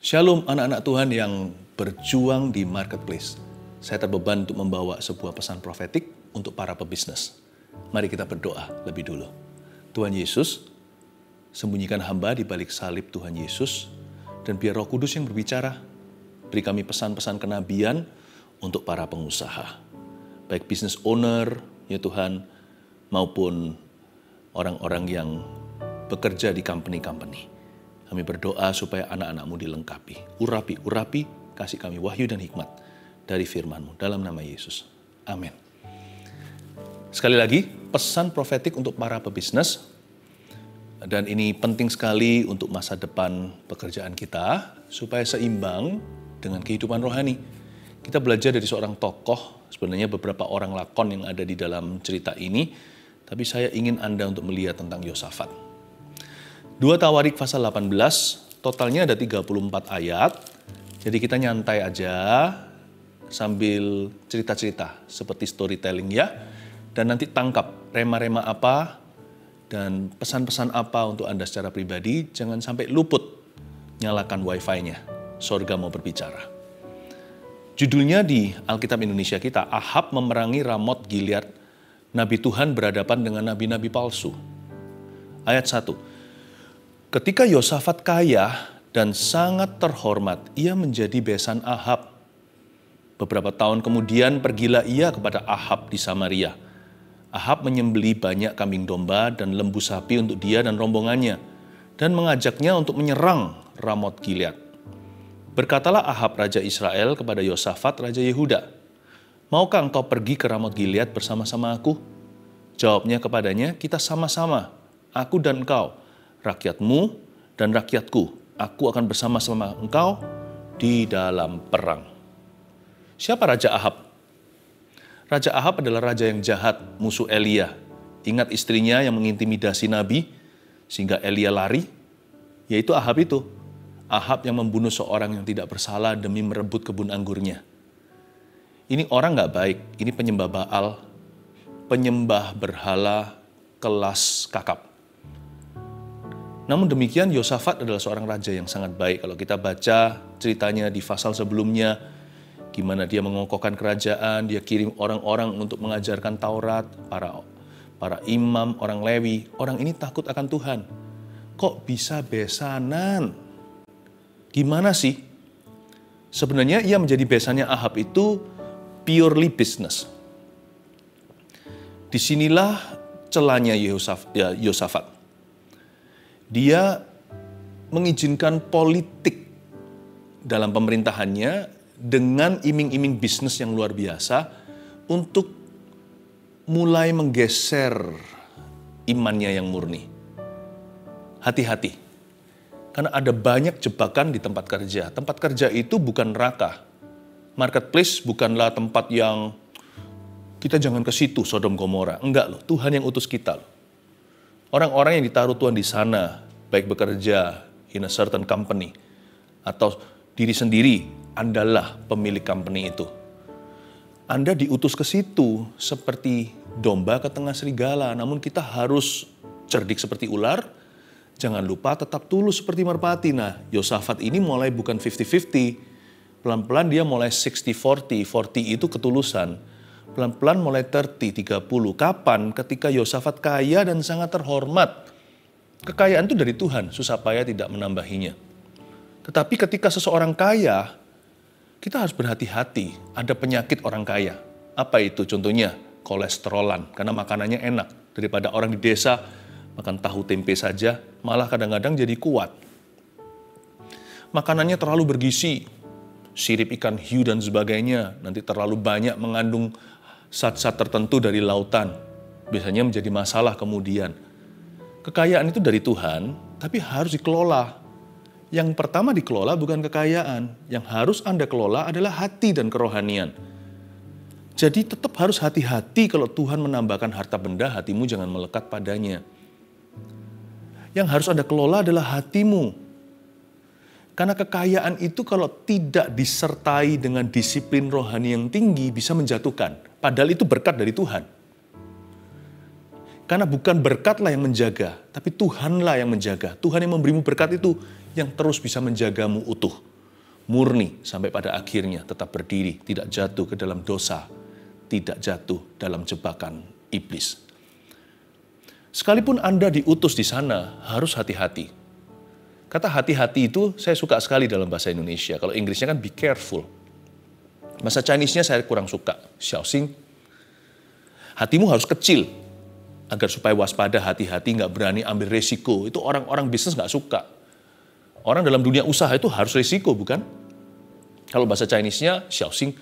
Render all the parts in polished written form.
Shalom anak-anak Tuhan yang berjuang di marketplace. Saya terbeban untuk membawa sebuah pesan profetik untuk para pebisnis. Mari kita berdoa lebih dulu. Tuhan Yesus, sembunyikan hamba di balik salib Tuhan Yesus, dan biar Roh Kudus yang berbicara, beri kami pesan-pesan kenabian untuk para pengusaha. Baik business owner, ya Tuhan, maupun orang-orang yang bekerja di company-company. Kami berdoa supaya anak-anak-Mu dilengkapi. Urapi, kasih kami wahyu dan hikmat dari firman-Mu. Dalam nama Yesus. Amin. Sekali lagi, pesan profetik untuk para pebisnis. Dan ini penting sekali untuk masa depan pekerjaan kita, supaya seimbang dengan kehidupan rohani. Kita belajar dari seorang tokoh, sebenarnya beberapa orang lakon yang ada di dalam cerita ini, tapi saya ingin Anda untuk melihat tentang Yosafat. 2 Tawarik pasal 18, totalnya ada 34 ayat. Jadi kita nyantai aja sambil cerita-cerita seperti storytelling ya. Dan nanti tangkap rema-rema apa dan pesan-pesan apa untuk Anda secara pribadi. Jangan sampai luput, nyalakan wifi-nya. Sorga mau berbicara. Judulnya di Alkitab Indonesia kita, Ahab memerangi Ramot Gilead. Nabi Tuhan berhadapan dengan nabi-nabi palsu. Ayat 1. Ketika Yosafat kaya dan sangat terhormat, ia menjadi besan Ahab. Beberapa tahun kemudian pergilah ia kepada Ahab di Samaria. Ahab menyembelih banyak kambing domba dan lembu sapi untuk dia dan rombongannya, dan mengajaknya untuk menyerang Ramot Gilead. Berkatalah Ahab raja Israel kepada Yosafat raja Yehuda, "Maukah engkau pergi ke Ramot Gilead bersama-sama aku?" Jawabnya kepadanya, "Kita sama-sama, aku dan engkau, rakyatmu dan rakyatku. Aku akan bersama-sama engkau di dalam perang." Siapa Raja Ahab? Raja Ahab adalah raja yang jahat, musuh Elia. Ingat istrinya yang mengintimidasi Nabi sehingga Elia lari? Yaitu Ahab itu. Ahab yang membunuh seorang yang tidak bersalah demi merebut kebun anggurnya. Ini orang gak baik, ini penyembah Baal, penyembah berhala kelas kakap. Namun demikian Yosafat adalah seorang raja yang sangat baik. Kalau kita baca ceritanya di pasal sebelumnya, gimana dia mengokohkan kerajaan, dia kirim orang-orang untuk mengajarkan Taurat, para imam, orang Lewi. Orang ini takut akan Tuhan. Kok bisa besanan? Gimana sih? Sebenarnya ia menjadi besannya Ahab itu purely business. Disinilah celahnya Yosafat. Dia mengizinkan politik dalam pemerintahannya dengan iming-iming bisnis yang luar biasa untuk mulai menggeser imannya yang murni. Hati-hati, karena ada banyak jebakan di tempat kerja. Tempat kerja itu bukan neraka. Marketplace bukanlah tempat yang kita jangan ke situ, Sodom Gomora. Enggak loh, Tuhan yang utus kita loh. Orang-orang yang ditaruh Tuhan di sana, baik bekerja in a certain company, atau diri sendiri, Andalah pemilik company itu. Anda diutus ke situ seperti domba ke tengah serigala, namun kita harus cerdik seperti ular, jangan lupa tetap tulus seperti merpati. Nah, Yosafat ini mulai bukan 50-50, pelan-pelan dia mulai 60-40, 40 itu ketulusan. Pelan-pelan mulai 30-30. Kapan? Ketika Yosafat kaya dan sangat terhormat. Kekayaan itu dari Tuhan, susah payah tidak menambahinya. Tetapi ketika seseorang kaya, kita harus berhati-hati. Ada penyakit orang kaya. Apa itu? Contohnya kolesterolan, karena makanannya enak. Daripada orang di desa makan tahu tempe saja, malah kadang-kadang jadi kuat. Makanannya terlalu bergizi, sirip ikan hiu dan sebagainya, nanti terlalu banyak mengandung zat-zat tertentu dari lautan, biasanya menjadi masalah kemudian. Kekayaan itu dari Tuhan, tapi harus dikelola. Yang pertama dikelola bukan kekayaan, yang harus Anda kelola adalah hati dan kerohanian. Jadi tetap harus hati-hati kalau Tuhan menambahkan harta benda, hatimu jangan melekat padanya. Yang harus Anda kelola adalah hatimu. Karena kekayaan itu kalau tidak disertai dengan disiplin rohani yang tinggi bisa menjatuhkan. Padahal itu berkat dari Tuhan. Karena bukan berkatlah yang menjaga, tapi Tuhanlah yang menjaga. Tuhan yang memberimu berkat itu yang terus bisa menjagamu utuh. murni sampai pada akhirnya tetap berdiri, tidak jatuh ke dalam dosa, tidak jatuh dalam jebakan iblis. Sekalipun Anda diutus di sana, harus hati-hati. Kata hati-hati itu saya suka sekali dalam bahasa Indonesia. Kalau Inggrisnya kan be careful. Bahasa Chinese-nya saya kurang suka. Xiaoxing. Hatimu harus kecil. Agar supaya waspada, hati-hati, nggak berani ambil resiko. Itu orang-orang bisnis nggak suka. Orang dalam dunia usaha itu harus resiko, bukan? Kalau bahasa Chinese-nya Xiaoxing.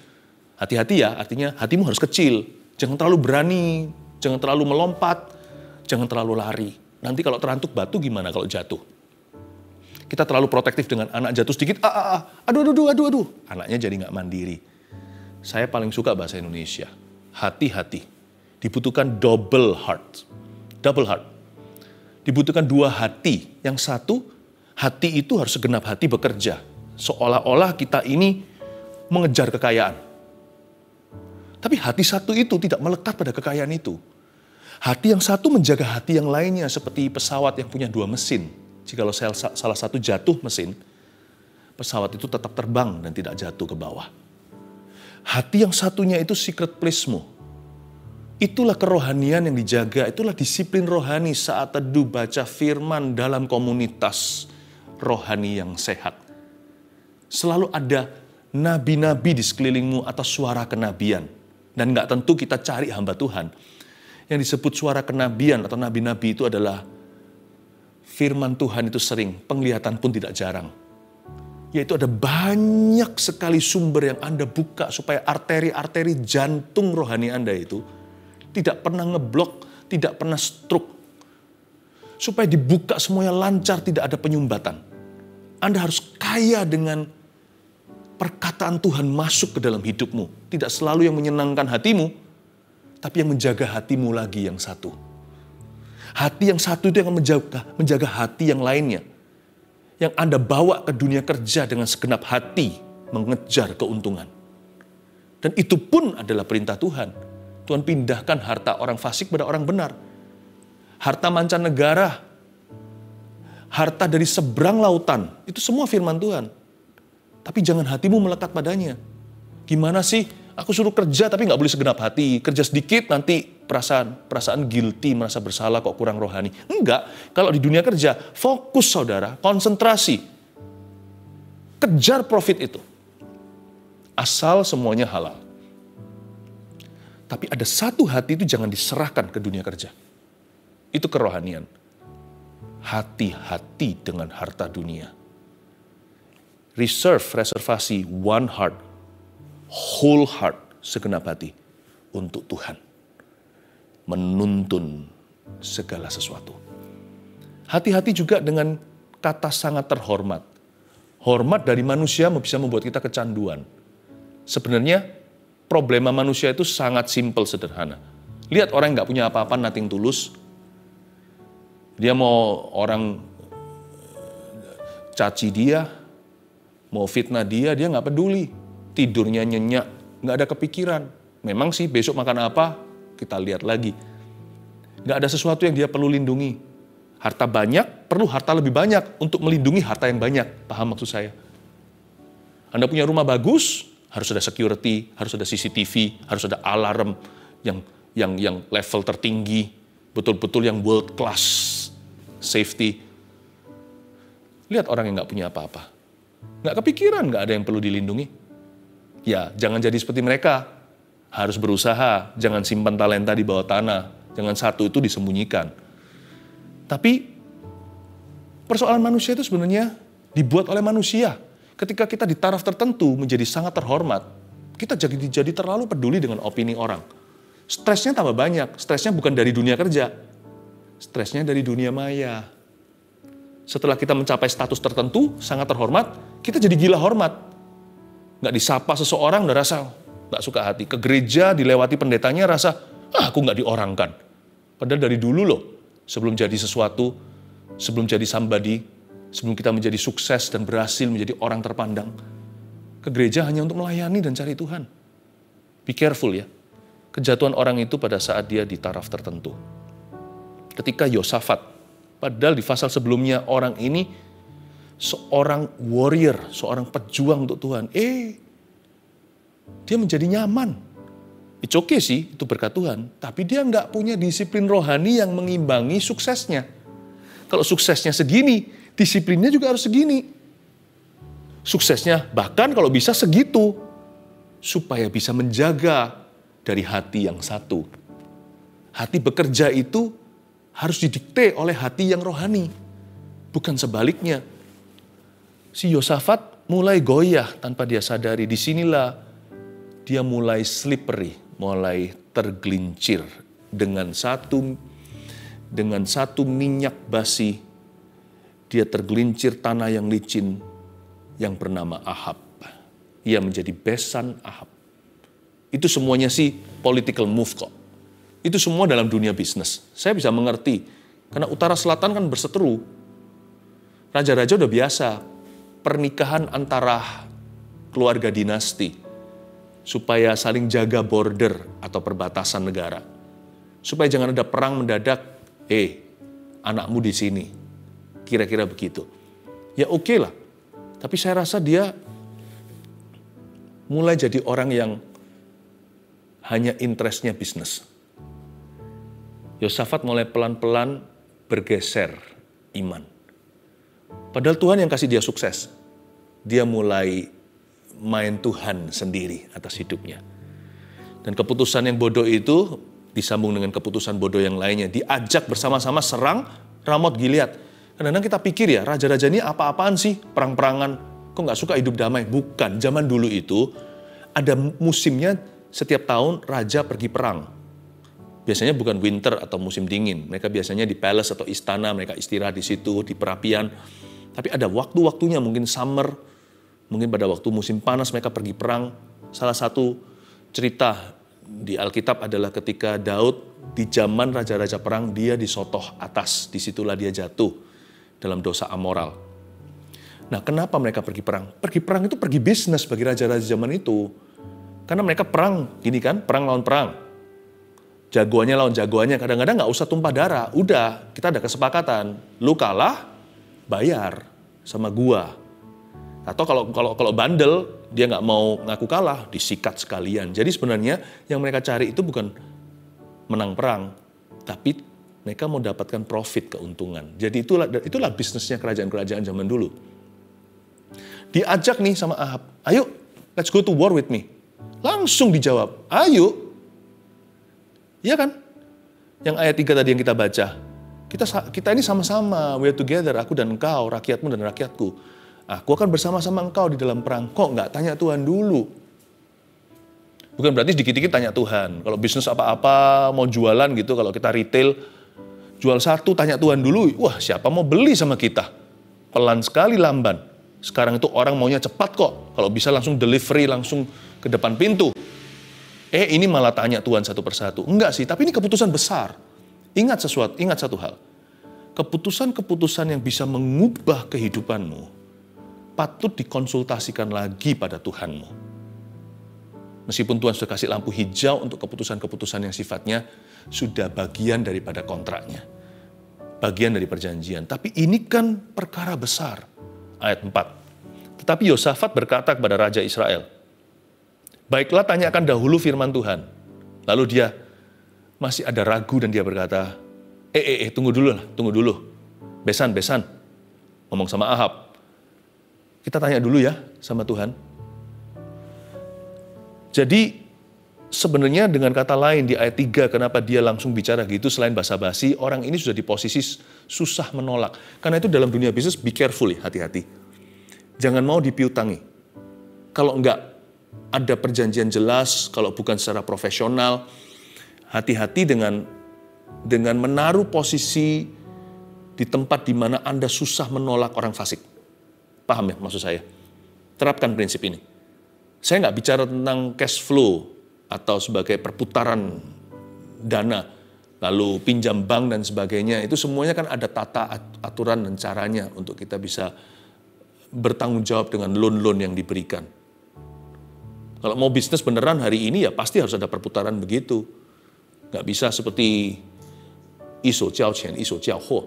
Hati-hati ya, artinya hatimu harus kecil. Jangan terlalu berani, jangan terlalu melompat, jangan terlalu lari. Nanti kalau terantuk batu gimana kalau jatuh? Kita terlalu protektif dengan anak jatuh sedikit, aduh. Anaknya jadi nggak mandiri. Saya paling suka bahasa Indonesia. Hati-hati. Dibutuhkan double heart. Double heart. Dibutuhkan dua hati. Yang satu, hati itu harus segenap hati bekerja. Seolah-olah kita ini mengejar kekayaan. Tapi hati satu itu tidak melekat pada kekayaan itu. Hati yang satu menjaga hati yang lainnya seperti pesawat yang punya dua mesin. Jikalau salah satu jatuh mesin, pesawat itu tetap terbang dan tidak jatuh ke bawah. Hati yang satunya itu secret place-mu. Itulah kerohanian yang dijaga, itulah disiplin rohani saat teduh baca firman dalam komunitas rohani yang sehat. Selalu ada nabi-nabi di sekelilingmu atas suara kenabian. Dan nggak tentu kita cari hamba Tuhan. Yang disebut suara kenabian atau nabi-nabi itu adalah firman Tuhan itu sering, penglihatan pun tidak jarang. Yaitu ada banyak sekali sumber yang Anda buka supaya arteri-arteri jantung rohani Anda itu tidak pernah ngeblok, tidak pernah stroke. Supaya dibuka semuanya lancar, tidak ada penyumbatan. Anda harus kaya dengan perkataan Tuhan masuk ke dalam hidupmu. Tidak selalu yang menyenangkan hatimu, tapi yang menjaga hatimu lagi yang satu. Hati yang satu itu yang menjaga hati yang lainnya. Yang Anda bawa ke dunia kerja dengan segenap hati mengejar keuntungan. Dan itu pun adalah perintah Tuhan. Tuhan pindahkan harta orang fasik pada orang benar. Harta mancanegara, harta dari seberang lautan, itu semua firman Tuhan. Tapi jangan hatimu melekat padanya. Gimana sih? Aku suruh kerja tapi nggak boleh segenap hati. Kerja sedikit nanti perasaan guilty, merasa bersalah kok kurang rohani. Enggak, kalau di dunia kerja, fokus saudara, konsentrasi. Kejar profit itu. Asal semuanya halal. Tapi ada satu hati itu jangan diserahkan ke dunia kerja. Itu kerohanian. Hati-hati dengan harta dunia. Reservasi, one heart, whole heart, segenap hati untuk Tuhan. Menuntun segala sesuatu. Hati-hati juga dengan kata sangat terhormat. Hormat dari manusia bisa membuat kita kecanduan. Sebenarnya problema manusia itu sangat simpel, sederhana. Lihat orang yang nggak punya apa-apa, nothing tulus. Dia mau orang caci dia, mau fitnah dia nggak peduli. Tidurnya nyenyak, nggak ada kepikiran. Memang sih besok makan apa, kita lihat lagi. Nggak ada sesuatu yang dia perlu lindungi. Harta banyak, perlu harta lebih banyak untuk melindungi harta yang banyak. Paham maksud saya? Anda punya rumah bagus, harus ada security, harus ada CCTV, harus ada alarm yang level tertinggi, betul-betul yang world class safety. Lihat orang yang nggak punya apa-apa. Nggak kepikiran, nggak ada yang perlu dilindungi. Ya, jangan jadi seperti mereka. Harus berusaha, jangan simpan talenta di bawah tanah. Jangan satu itu disembunyikan. Tapi persoalan manusia itu sebenarnya dibuat oleh manusia. Ketika kita di taraf tertentu menjadi sangat terhormat, kita jadi terlalu peduli dengan opini orang. Stresnya tambah banyak. Stresnya bukan dari dunia kerja. Stresnya dari dunia maya. Setelah kita mencapai status tertentu, sangat terhormat, kita jadi gila hormat. Nggak disapa seseorang, udah rasa nggak suka hati. Ke gereja, dilewati pendetanya, rasa, aku nggak diorangkan. Padahal dari dulu loh, sebelum jadi sesuatu, sebelum jadi somebody, sebelum kita menjadi sukses dan berhasil menjadi orang terpandang, ke gereja hanya untuk melayani dan cari Tuhan. Be careful ya. Kejatuhan orang itu pada saat dia di taraf tertentu. Ketika Yosafat, padahal di pasal sebelumnya orang ini seorang warrior, seorang pejuang untuk Tuhan. Dia menjadi nyaman. It's okay sih, itu berkat Tuhan. Tapi dia nggak punya disiplin rohani yang mengimbangi suksesnya. Kalau suksesnya segini, disiplinnya juga harus segini. Suksesnya bahkan kalau bisa segitu. Supaya bisa menjaga dari hati yang satu. Hati bekerja itu harus didikte oleh hati yang rohani. Bukan sebaliknya. Si Yosafat mulai goyah tanpa dia sadari. Disinilah dia mulai slippery, mulai tergelincir dengan satu minyak basi. Dia tergelincir tanah yang licin yang bernama Ahab. Ia menjadi besan Ahab. Itu semuanya sih political move kok. Itu semua dalam dunia bisnis. Saya bisa mengerti. Karena utara selatan kan berseteru. Raja-raja udah biasa. Pernikahan antara keluarga dinasti. Supaya saling jaga border atau perbatasan negara. Supaya jangan ada perang mendadak. Anakmu di sini. Kira-kira begitu. Ya oke lah. Tapi saya rasa dia mulai jadi orang yang hanya interestnya bisnis. Yosafat mulai pelan-pelan bergeser iman. Padahal Tuhan yang kasih dia sukses. Dia mulai main Tuhan sendiri atas hidupnya. Dan keputusan yang bodoh itu disambung dengan keputusan bodoh yang lainnya. Diajak bersama-sama serang Ramot Gilead. Kadang-kadang kita pikir ya, raja-raja ini apa-apaan sih? Perang-perangan. Kok nggak suka hidup damai? Bukan, zaman dulu itu ada musimnya setiap tahun raja pergi perang. Biasanya bukan winter atau musim dingin. Mereka biasanya di palace atau istana, mereka istirahat di situ, di perapian. Tapi ada waktu-waktunya, mungkin summer, mungkin pada waktu musim panas mereka pergi perang. Salah satu cerita di Alkitab adalah ketika Daud di zaman raja-raja perang, dia disotoh atas. Disitulah dia jatuh dalam dosa amoral. Nah, kenapa mereka pergi perang? Pergi perang itu pergi bisnis bagi raja-raja zaman itu. Karena mereka perang, gini kan, perang lawan perang. Jagoannya lawan jagoannya, kadang-kadang nggak usah tumpah darah. Udah, kita ada kesepakatan. Lu kalah, bayar sama gua. Atau kalau bandel, dia nggak mau ngaku kalah, disikat sekalian. Jadi sebenarnya yang mereka cari itu bukan menang perang, tapi mereka mau dapatkan profit, keuntungan. Jadi itulah bisnisnya kerajaan-kerajaan zaman dulu. Diajak nih sama Ahab, ayo let's go to war with me. Langsung dijawab, ayo. Iya kan? Yang ayat 3 tadi yang kita baca. Kita ini sama-sama, we are together, aku dan engkau, rakyatmu dan rakyatku. Aku akan bersama-sama engkau di dalam perang. Kok nggak tanya Tuhan dulu? Bukan berarti dikit-dikit tanya Tuhan. Kalau bisnis apa-apa, mau jualan gitu, kalau kita retail, jual satu tanya Tuhan dulu. Wah, siapa mau beli sama kita? Pelan sekali lamban. Sekarang itu orang maunya cepat kok. Kalau bisa langsung delivery, langsung ke depan pintu. Ini malah tanya Tuhan satu persatu. Enggak sih, tapi ini keputusan besar. Ingat satu hal. Keputusan-keputusan yang bisa mengubah kehidupanmu, patut dikonsultasikan lagi pada Tuhanmu. Meskipun Tuhan sudah kasih lampu hijau untuk keputusan-keputusan yang sifatnya sudah bagian daripada kontraknya. Bagian dari perjanjian. Tapi ini kan perkara besar. Ayat 4. Tetapi Yosafat berkata kepada Raja Israel, baiklah tanyakan dahulu firman Tuhan. Lalu dia masih ada ragu dan dia berkata, tunggu dulu. Besan. Ngomong sama Ahab. Kita tanya dulu ya sama Tuhan. Jadi sebenarnya dengan kata lain di ayat 3, kenapa dia langsung bicara gitu selain basa-basi, orang ini sudah di posisi susah menolak. Karena itu dalam dunia bisnis, be careful ya, hati-hati. Jangan mau dipiutangi. Kalau enggak ada perjanjian jelas, kalau bukan secara profesional, hati-hati dengan menaruh posisi di tempat di mana Anda susah menolak orang fasik. Paham ya maksud saya? Terapkan prinsip ini. Saya nggak bicara tentang cash flow atau sebagai perputaran dana, lalu pinjam bank dan sebagainya. Itu semuanya kan ada tata aturan dan caranya untuk kita bisa bertanggung jawab dengan loan-loan yang diberikan. Kalau mau bisnis beneran hari ini ya pasti harus ada perputaran begitu. Nggak bisa seperti iso jiao qian, iso jiao huo.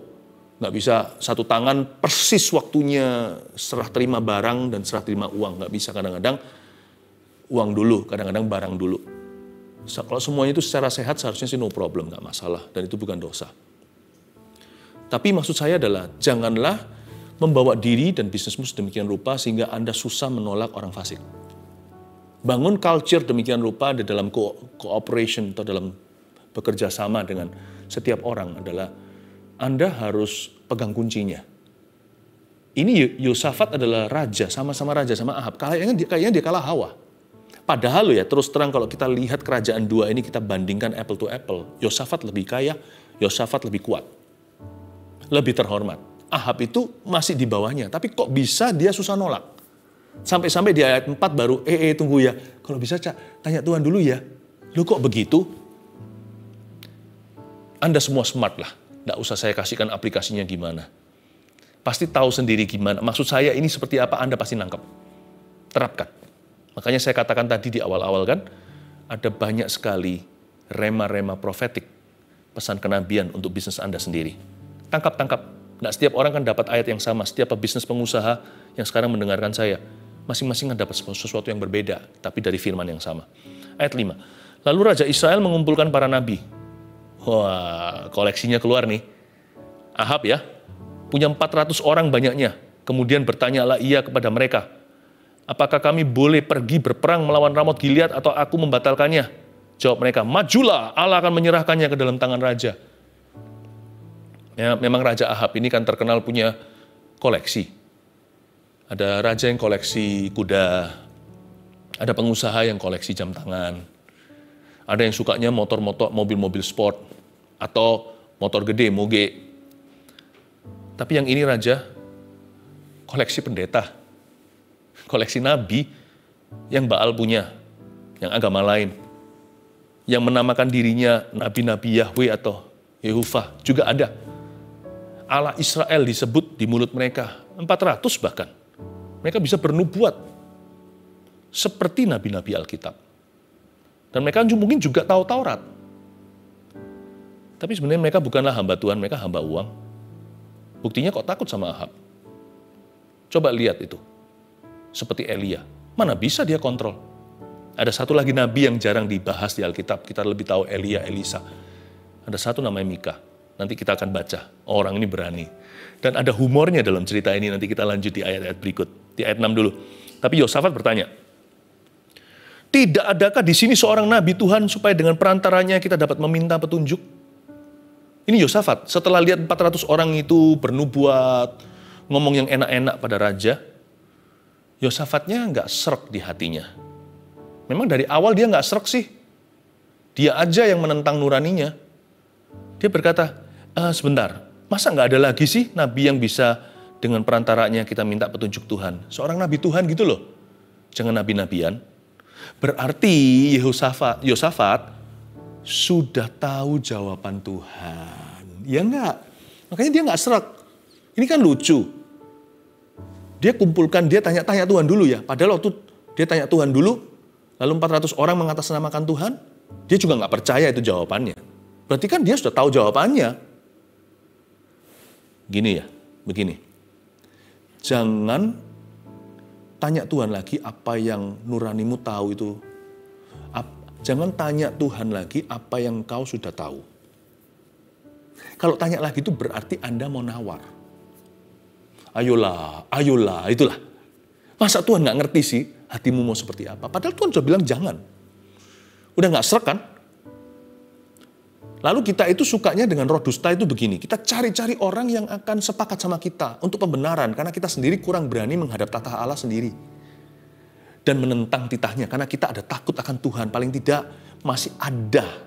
Nggak bisa satu tangan persis waktunya serah terima barang dan serah terima uang. Nggak bisa, kadang-kadang uang dulu, kadang-kadang barang dulu. Kalau semuanya itu secara sehat seharusnya sih no problem, nggak masalah. Dan itu bukan dosa. Tapi maksud saya adalah janganlah membawa diri dan bisnismu sedemikian rupa sehingga Anda susah menolak orang fasik. Bangun culture demikian rupa di dalam cooperation atau dalam bekerja sama dengan setiap orang adalah Anda harus pegang kuncinya. Ini Yosafat adalah raja, sama-sama raja sama Ahab. Kayaknya dia kalah Hawa. Padahal ya terus terang kalau kita lihat kerajaan dua ini kita bandingkan apple to apple. Yosafat lebih kaya, Yosafat lebih kuat. Lebih terhormat. Ahab itu masih di bawahnya, tapi kok bisa dia susah nolak? Sampai-sampai di ayat 4 baru, tunggu ya, kalau bisa tanya Tuhan dulu ya. Loh kok begitu? Anda semua smart lah, nggak usah saya kasihkan aplikasinya gimana. Pasti tahu sendiri gimana, maksud saya ini seperti apa Anda pasti nangkep. Terapkan. Makanya saya katakan tadi di awal-awal kan, ada banyak sekali rema-rema profetik, pesan kenabian untuk bisnis Anda sendiri. Tangkap. Nggak setiap orang kan dapat ayat yang sama. Setiap bisnis pengusaha yang sekarang mendengarkan saya, masing-masing kan dapat sesuatu yang berbeda, tapi dari firman yang sama. Ayat 5. Lalu Raja Israel mengumpulkan para nabi. Wah, koleksinya keluar nih. Ahab ya, punya 400 orang banyaknya. Kemudian bertanyalah ia kepada mereka, apakah kami boleh pergi berperang melawan Ramot Gilead atau aku membatalkannya? Jawab mereka, majulah, Allah akan menyerahkannya ke dalam tangan raja. Ya, memang Raja Ahab ini kan terkenal punya koleksi. Ada raja yang koleksi kuda, ada pengusaha yang koleksi jam tangan, ada yang sukanya motor-motor, mobil-mobil sport, atau motor gede, moge. Tapi yang ini raja, koleksi pendeta, koleksi nabi yang Baal punya, yang agama lain, yang menamakan dirinya nabi-nabi Yahweh atau Yehovah, juga ada. Allah Israel disebut di mulut mereka, 400 bahkan. Mereka bisa bernubuat seperti nabi-nabi Alkitab. Dan mereka mungkin juga tahu Taurat. Tapi sebenarnya mereka bukanlah hamba Tuhan, mereka hamba uang. Buktinya kok takut sama Ahab. Coba lihat itu. Seperti Elia. Mana bisa dia kontrol? Ada satu lagi nabi yang jarang dibahas di Alkitab. Kita lebih tahu Elia, Elisa. Ada satu namanya Mika. Nanti kita akan baca, orang ini berani. Dan ada humornya dalam cerita ini, nanti kita lanjut di ayat-ayat berikut. Di ayat 6 dulu. Tapi Yosafat bertanya, tidak adakah di sini seorang nabi Tuhan supaya dengan perantaranya kita dapat meminta petunjuk? Ini Yosafat, setelah lihat 400 orang itu bernubuat, ngomong yang enak-enak pada raja, Yosafatnya nggak srek di hatinya. Memang dari awal dia nggak srek sih. Dia aja yang menentang nuraninya. Dia berkata, sebentar, masa nggak ada lagi sih nabi yang bisa dengan perantaranya kita minta petunjuk Tuhan? Seorang nabi Tuhan gitu loh. Jangan nabi-nabian. Berarti Yosafat sudah tahu jawaban Tuhan. Ya enggak? Makanya dia nggak serak. Ini kan lucu. Dia kumpulkan, dia tanya-tanya Tuhan dulu ya. Padahal waktu dia tanya Tuhan dulu, lalu 400 orang mengatasnamakan Tuhan, dia juga nggak percaya itu jawabannya. Berarti kan dia sudah tahu jawabannya. Gini ya, begini. Jangan tanya Tuhan lagi apa yang nuranimu tahu itu. Jangan tanya Tuhan lagi apa yang kau sudah tahu. Kalau tanya lagi itu berarti Anda mau nawar. Ayolah, itulah. Masa Tuhan nggak ngerti sih hatimu mau seperti apa? Padahal Tuhan sudah bilang jangan. Udah nggak srek kan? Lalu kita itu sukanya dengan roh dusta itu begini. Kita cari-cari orang yang akan sepakat sama kita untuk pembenaran. Karena kita sendiri kurang berani menghadap tata Allah sendiri. Dan menentang titahnya. Karena kita ada takut akan Tuhan. Paling tidak masih ada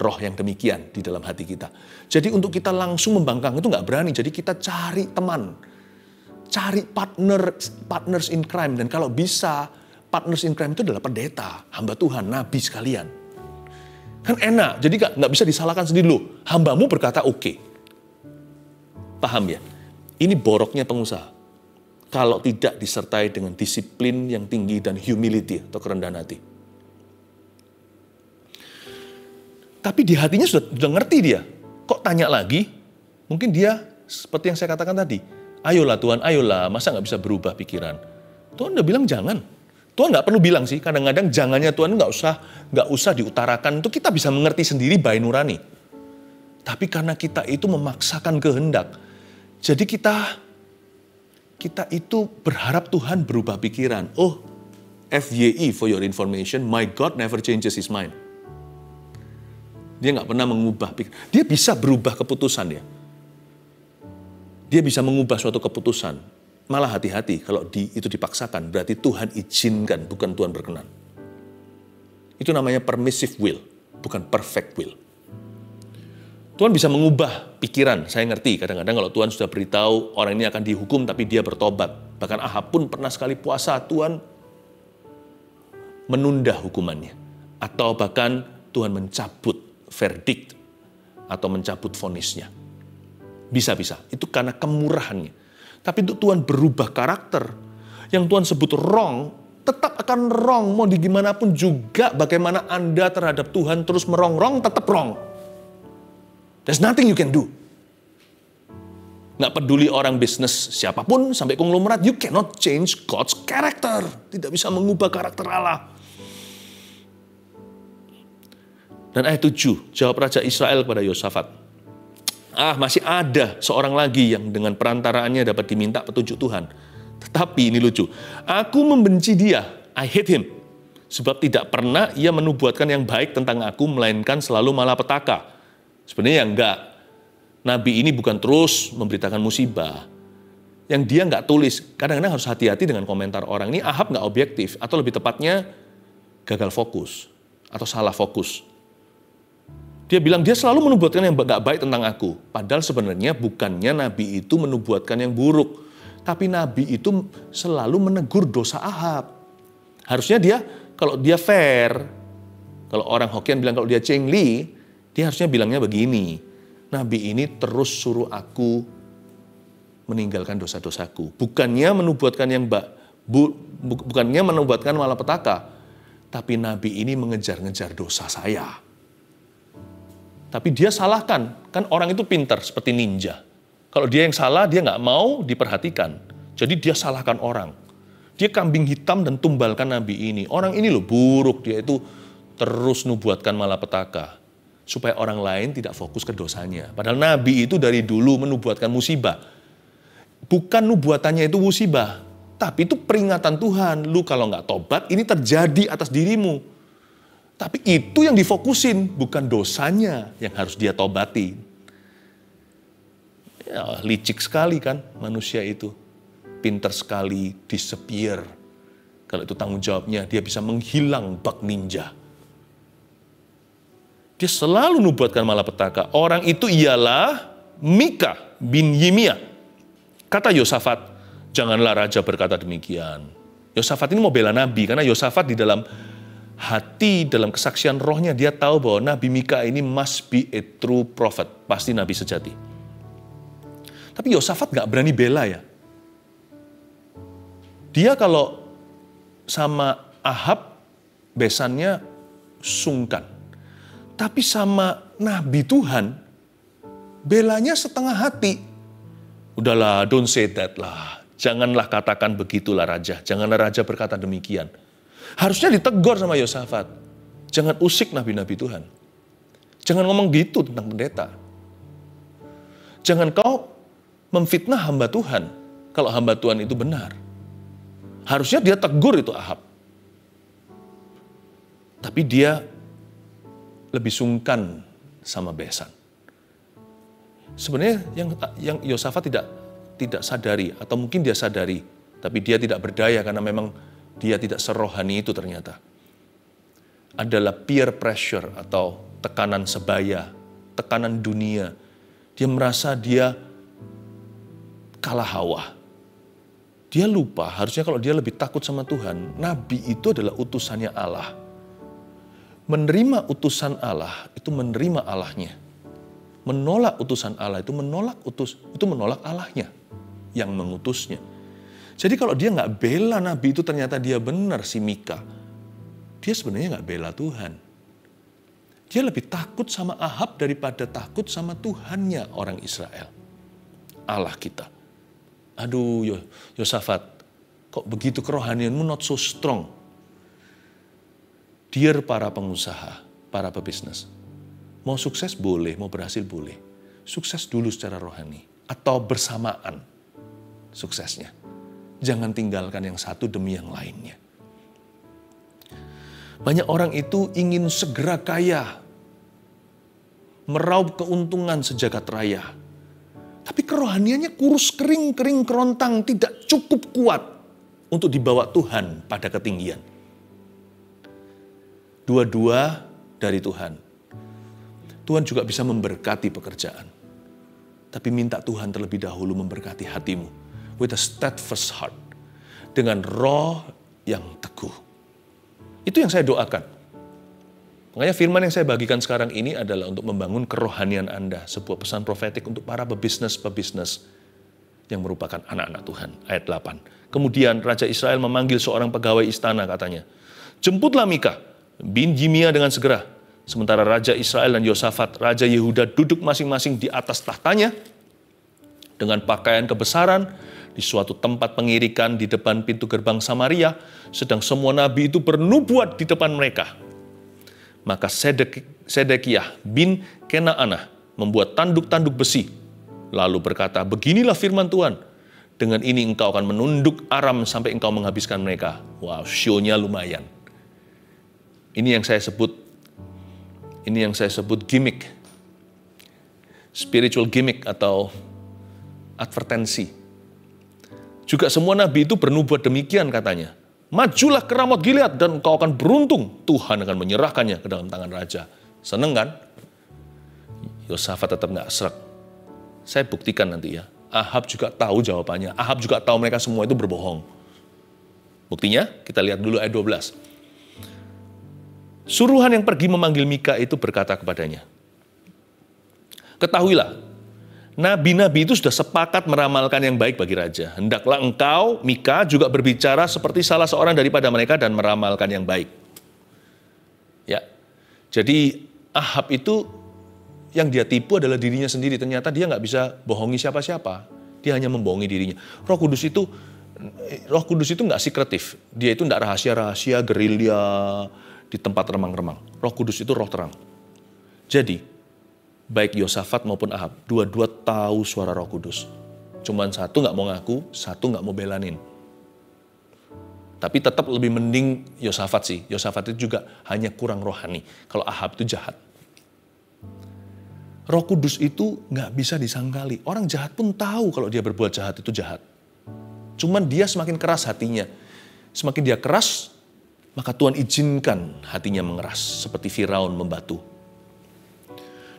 roh yang demikian di dalam hati kita. Jadi untuk kita langsung membangkang itu nggak berani. Jadi kita cari teman. Cari partners in crime. Dan kalau bisa partners in crime itu adalah pendeta. Hamba Tuhan, nabi sekalian. Kan enak, jadi nggak bisa disalahkan sendiri loh. Hambamu berkata oke. Paham ya? Ini boroknya pengusaha. Kalau tidak disertai dengan disiplin yang tinggi dan humility atau kerendahan hati. Tapi di hatinya sudah ngerti dia. Kok tanya lagi? Mungkin dia Seperti yang saya katakan tadi, ayolah Tuhan, ayolah, masa nggak bisa berubah pikiran? Tuhan udah bilang jangan. Tuhan nggak perlu bilang sih, kadang-kadang jangannya Tuhan nggak usah diutarakan, itu kita bisa mengerti sendiri by nurani. Tapi karena kita itu memaksakan kehendak, jadi kita itu berharap Tuhan berubah pikiran. Oh, FYI for your information, my God never changes his mind. Dia nggak pernah mengubah pikiran. Dia bisa berubah keputusan ya. Dia bisa mengubah suatu keputusan. Malah hati-hati kalau itu dipaksakan, berarti Tuhan izinkan, bukan Tuhan berkenan. Itu namanya permissive will, bukan perfect will. Tuhan bisa mengubah pikiran, saya ngerti. Kadang-kadang kalau Tuhan sudah beritahu orang ini akan dihukum tapi dia bertobat. Bahkan Ahab pun pernah sekali puasa, Tuhan menunda hukumannya. Atau bahkan Tuhan mencabut verdict atau mencabut vonisnya. Bisa-bisa, itu karena kemurahannya. Tapi untuk Tuhan berubah karakter, yang Tuhan sebut wrong, tetap akan wrong. Mau digimanapun juga, bagaimana Anda terhadap Tuhan terus merong-rong, tetap wrong. There's nothing you can do. Nggak peduli orang bisnis siapapun, sampai konglomerat, you cannot change God's character. Tidak bisa mengubah karakter Allah. Dan ayat 7, jawab Raja Israel kepada Yosafat. Masih ada seorang lagi yang dengan perantaraannya dapat diminta petunjuk Tuhan. Tetapi ini lucu, aku membenci dia, I hate him. Sebab tidak pernah ia menubuatkan yang baik tentang aku, melainkan selalu malapetaka. Sebenarnya enggak. Nabi ini bukan terus memberitakan musibah. Yang dia enggak tulis. Kadang-kadang harus hati-hati dengan komentar orang. Ini Ahab enggak objektif, atau lebih tepatnya gagal fokus, atau salah fokus. Dia bilang, dia selalu menubuatkan yang gak baik tentang aku. Padahal sebenarnya bukannya Nabi itu menubuatkan yang buruk. Tapi Nabi itu selalu menegur dosa Ahab. Harusnya dia, kalau dia fair, kalau orang Hokkien bilang kalau dia cengli, dia harusnya bilangnya begini. Nabi ini terus suruh aku meninggalkan dosa-dosaku. Bukannya menubuatkan bukannya menubuatkan malapetaka. Tapi Nabi ini mengejar-ngejar dosa saya. Tapi dia salahkan, kan orang itu pintar seperti ninja. Kalau dia yang salah, dia nggak mau diperhatikan. Jadi dia salahkan orang. Dia kambing hitam dan tumbalkan Nabi ini. Orang ini loh buruk, dia itu terus nubuatkan malapetaka. Supaya orang lain tidak fokus ke dosanya. Padahal Nabi itu dari dulu menubuatkan musibah. Bukan nubuatannya itu musibah, tapi itu peringatan Tuhan. Lu kalau nggak tobat, ini terjadi atas dirimu. Tapi itu yang difokusin, bukan dosanya yang harus dia tobati. Ya, licik sekali kan manusia itu. Pintar sekali, disappear. Kalau itu tanggung jawabnya, dia bisa menghilang bak ninja. Dia selalu nubuatkan malapetaka. Orang itu ialah Mika bin Yimia. Kata Yosafat, janganlah raja berkata demikian. Yosafat ini mau bela Nabi, karena Yosafat di dalam hati, dalam kesaksian rohnya, dia tahu bahwa Nabi Mika ini must be a true prophet. Pasti Nabi sejati. Tapi Yosafat gak berani bela ya. Dia kalau sama Ahab, besannya sungkan. Tapi sama Nabi Tuhan, belanya setengah hati. Udahlah, don't say that lah. Janganlah katakan begitulah raja. Janganlah raja berkata demikian. Harusnya ditegur sama Yosafat. Jangan usik nabi-nabi Tuhan. Jangan ngomong gitu tentang pendeta. Jangan kau memfitnah hamba Tuhan kalau hamba Tuhan itu benar. Harusnya dia tegur itu Ahab. Tapi dia lebih sungkan sama besan. Sebenarnya yang Yosafat tidak sadari, atau mungkin dia sadari, tapi dia tidak berdaya karena memang dia tidak serohani itu ternyata. Adalah peer pressure atau tekanan sebaya, tekanan dunia. Dia merasa dia kalah hawa. Dia lupa, harusnya kalau dia lebih takut sama Tuhan, Nabi itu adalah utusannya Allah. Menerima utusan Allah, itu menerima Allahnya. Menolak utusan Allah, itu menolak Allahnya yang mengutusnya. Jadi kalau dia nggak bela Nabi itu ternyata dia benar si Mika. Dia sebenarnya nggak bela Tuhan. Dia lebih takut sama Ahab daripada takut sama Tuhannya orang Israel. Allah kita. Aduh, Yosafat, kok begitu kerohanianmu not so strong? Dear para pengusaha, para pebisnis, mau sukses boleh, mau berhasil boleh. Sukses dulu secara rohani atau bersamaan suksesnya. Jangan tinggalkan yang satu demi yang lainnya. Banyak orang itu ingin segera kaya, meraup keuntungan sejagat raya. Tapi kerohaniannya kurus, kering kerontang, tidak cukup kuat untuk dibawa Tuhan pada ketinggian. Dua-dua dari Tuhan. Tuhan juga bisa memberkati pekerjaan. Tapi minta Tuhan terlebih dahulu memberkati hatimu. With a steadfast heart. Dengan roh yang teguh. Itu yang saya doakan. Makanya firman yang saya bagikan sekarang ini adalah untuk membangun kerohanian Anda. Sebuah pesan profetik untuk para pebisnis yang merupakan anak-anak Tuhan. Ayat 8. Kemudian Raja Israel memanggil seorang pegawai istana katanya. Jemputlah Mika bin Jimia dengan segera. Sementara Raja Israel dan Yosafat, Raja Yehuda duduk masing-masing di atas tahtanya. Dengan pakaian kebesaran di suatu tempat pengirikan di depan pintu gerbang Samaria. Sedang semua nabi itu bernubuat di depan mereka. Maka Sedekiah bin Kenaanah membuat tanduk-tanduk besi. Lalu berkata, beginilah firman Tuhan. Dengan ini engkau akan menunduk Aram sampai engkau menghabiskan mereka. Wow, show-nya lumayan. Ini yang saya sebut gimmick. Spiritual gimmick atau advertensi. Juga semua nabi itu bernubuat demikian katanya. Majulah ke Ramot Gilead dan engkau akan beruntung. Tuhan akan menyerahkannya ke dalam tangan raja. Seneng kan? Yosafat tetap gak serak. Saya buktikan nanti ya. Ahab juga tahu jawabannya. Ahab juga tahu mereka semua itu berbohong. Buktinya kita lihat dulu ayat 12. Suruhan yang pergi memanggil Mika itu berkata kepadanya. Ketahuilah. Nabi-nabi itu sudah sepakat meramalkan yang baik bagi raja. Hendaklah engkau, Mika, juga berbicara seperti salah seorang daripada mereka dan meramalkan yang baik. Ya, jadi Ahab itu yang dia tipu adalah dirinya sendiri. Ternyata dia nggak bisa bohongi siapa-siapa. Dia hanya membohongi dirinya. Roh Kudus itu nggak sekretif. Dia itu nggak rahasia-rahasia, gerilya di tempat remang-remang. Roh Kudus itu roh terang. Jadi baik Yosafat maupun Ahab, dua-dua tahu suara Roh Kudus. Cuman satu nggak mau ngaku, satu nggak mau belanin. Tapi tetap lebih mending Yosafat sih. Yosafat itu juga hanya kurang rohani. Kalau Ahab itu jahat. Roh Kudus itu nggak bisa disangkali. Orang jahat pun tahu kalau dia berbuat jahat itu jahat. Cuman dia semakin keras hatinya. Semakin dia keras, maka Tuhan izinkan hatinya mengeras. Seperti Firaun membatu.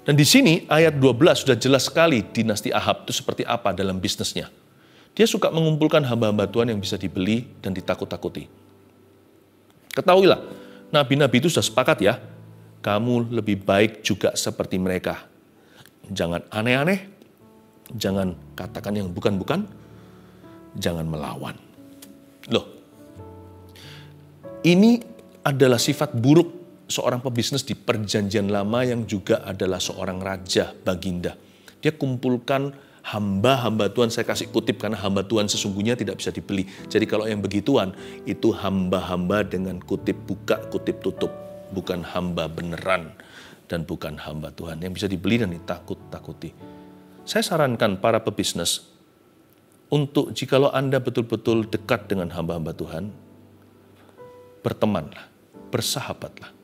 Dan di sini ayat 12 sudah jelas sekali dinasti Ahab itu seperti apa dalam bisnisnya. Dia suka mengumpulkan hamba-hamba Tuhan yang bisa dibeli dan ditakut-takuti. Ketahuilah, nabi-nabi itu sudah sepakat ya, kamu lebih baik juga seperti mereka. Jangan aneh-aneh, jangan katakan yang bukan-bukan, jangan melawan. Loh, ini adalah sifat buruk seorang pebisnis di perjanjian lama yang juga adalah seorang raja baginda. Dia kumpulkan hamba-hamba Tuhan, saya kasih kutip karena hamba Tuhan sesungguhnya tidak bisa dibeli. Jadi kalau yang begituan, itu hamba-hamba dengan kutip buka, kutip tutup. Bukan hamba beneran dan bukan hamba Tuhan. Yang bisa dibeli dan ditakut-takuti. Saya sarankan para pebisnis, untuk jikalau Anda betul-betul dekat dengan hamba-hamba Tuhan, bertemanlah, bersahabatlah.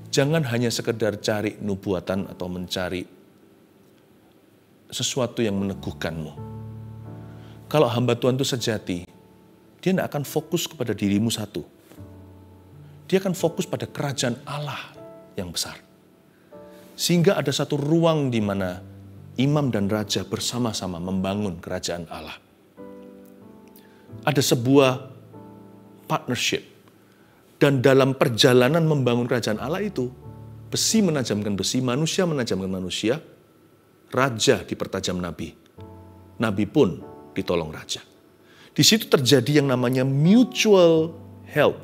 Jangan hanya sekedar cari nubuatan atau mencari sesuatu yang meneguhkanmu. Kalau hamba Tuhan itu sejati, dia tidak akan fokus kepada dirimu satu. Dia akan fokus pada kerajaan Allah yang besar. Sehingga ada satu ruang di mana imam dan raja bersama-sama membangun kerajaan Allah. Ada sebuah partnership. Dan dalam perjalanan membangun kerajaan Allah itu, besi menajamkan besi, manusia menajamkan manusia, raja dipertajam nabi. Nabi pun ditolong raja. Di situ terjadi yang namanya mutual help,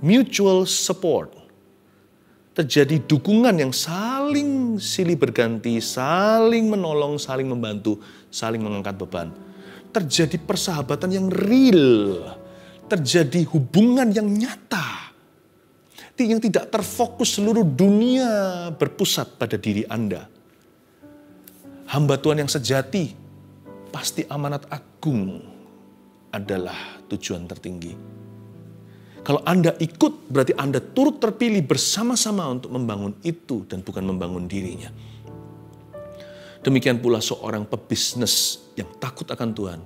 mutual support. Terjadi dukungan yang saling silih berganti, saling menolong, saling membantu, saling mengangkat beban. Terjadi persahabatan yang real, terjadi hubungan yang nyata, yang tidak terfokus seluruh dunia berpusat pada diri Anda. Hamba Tuhan yang sejati, pasti amanat agung adalah tujuan tertinggi. Kalau Anda ikut, berarti Anda turut terpilih bersama-sama untuk membangun itu dan bukan membangun dirinya. Demikian pula seorang pebisnis yang takut akan Tuhan.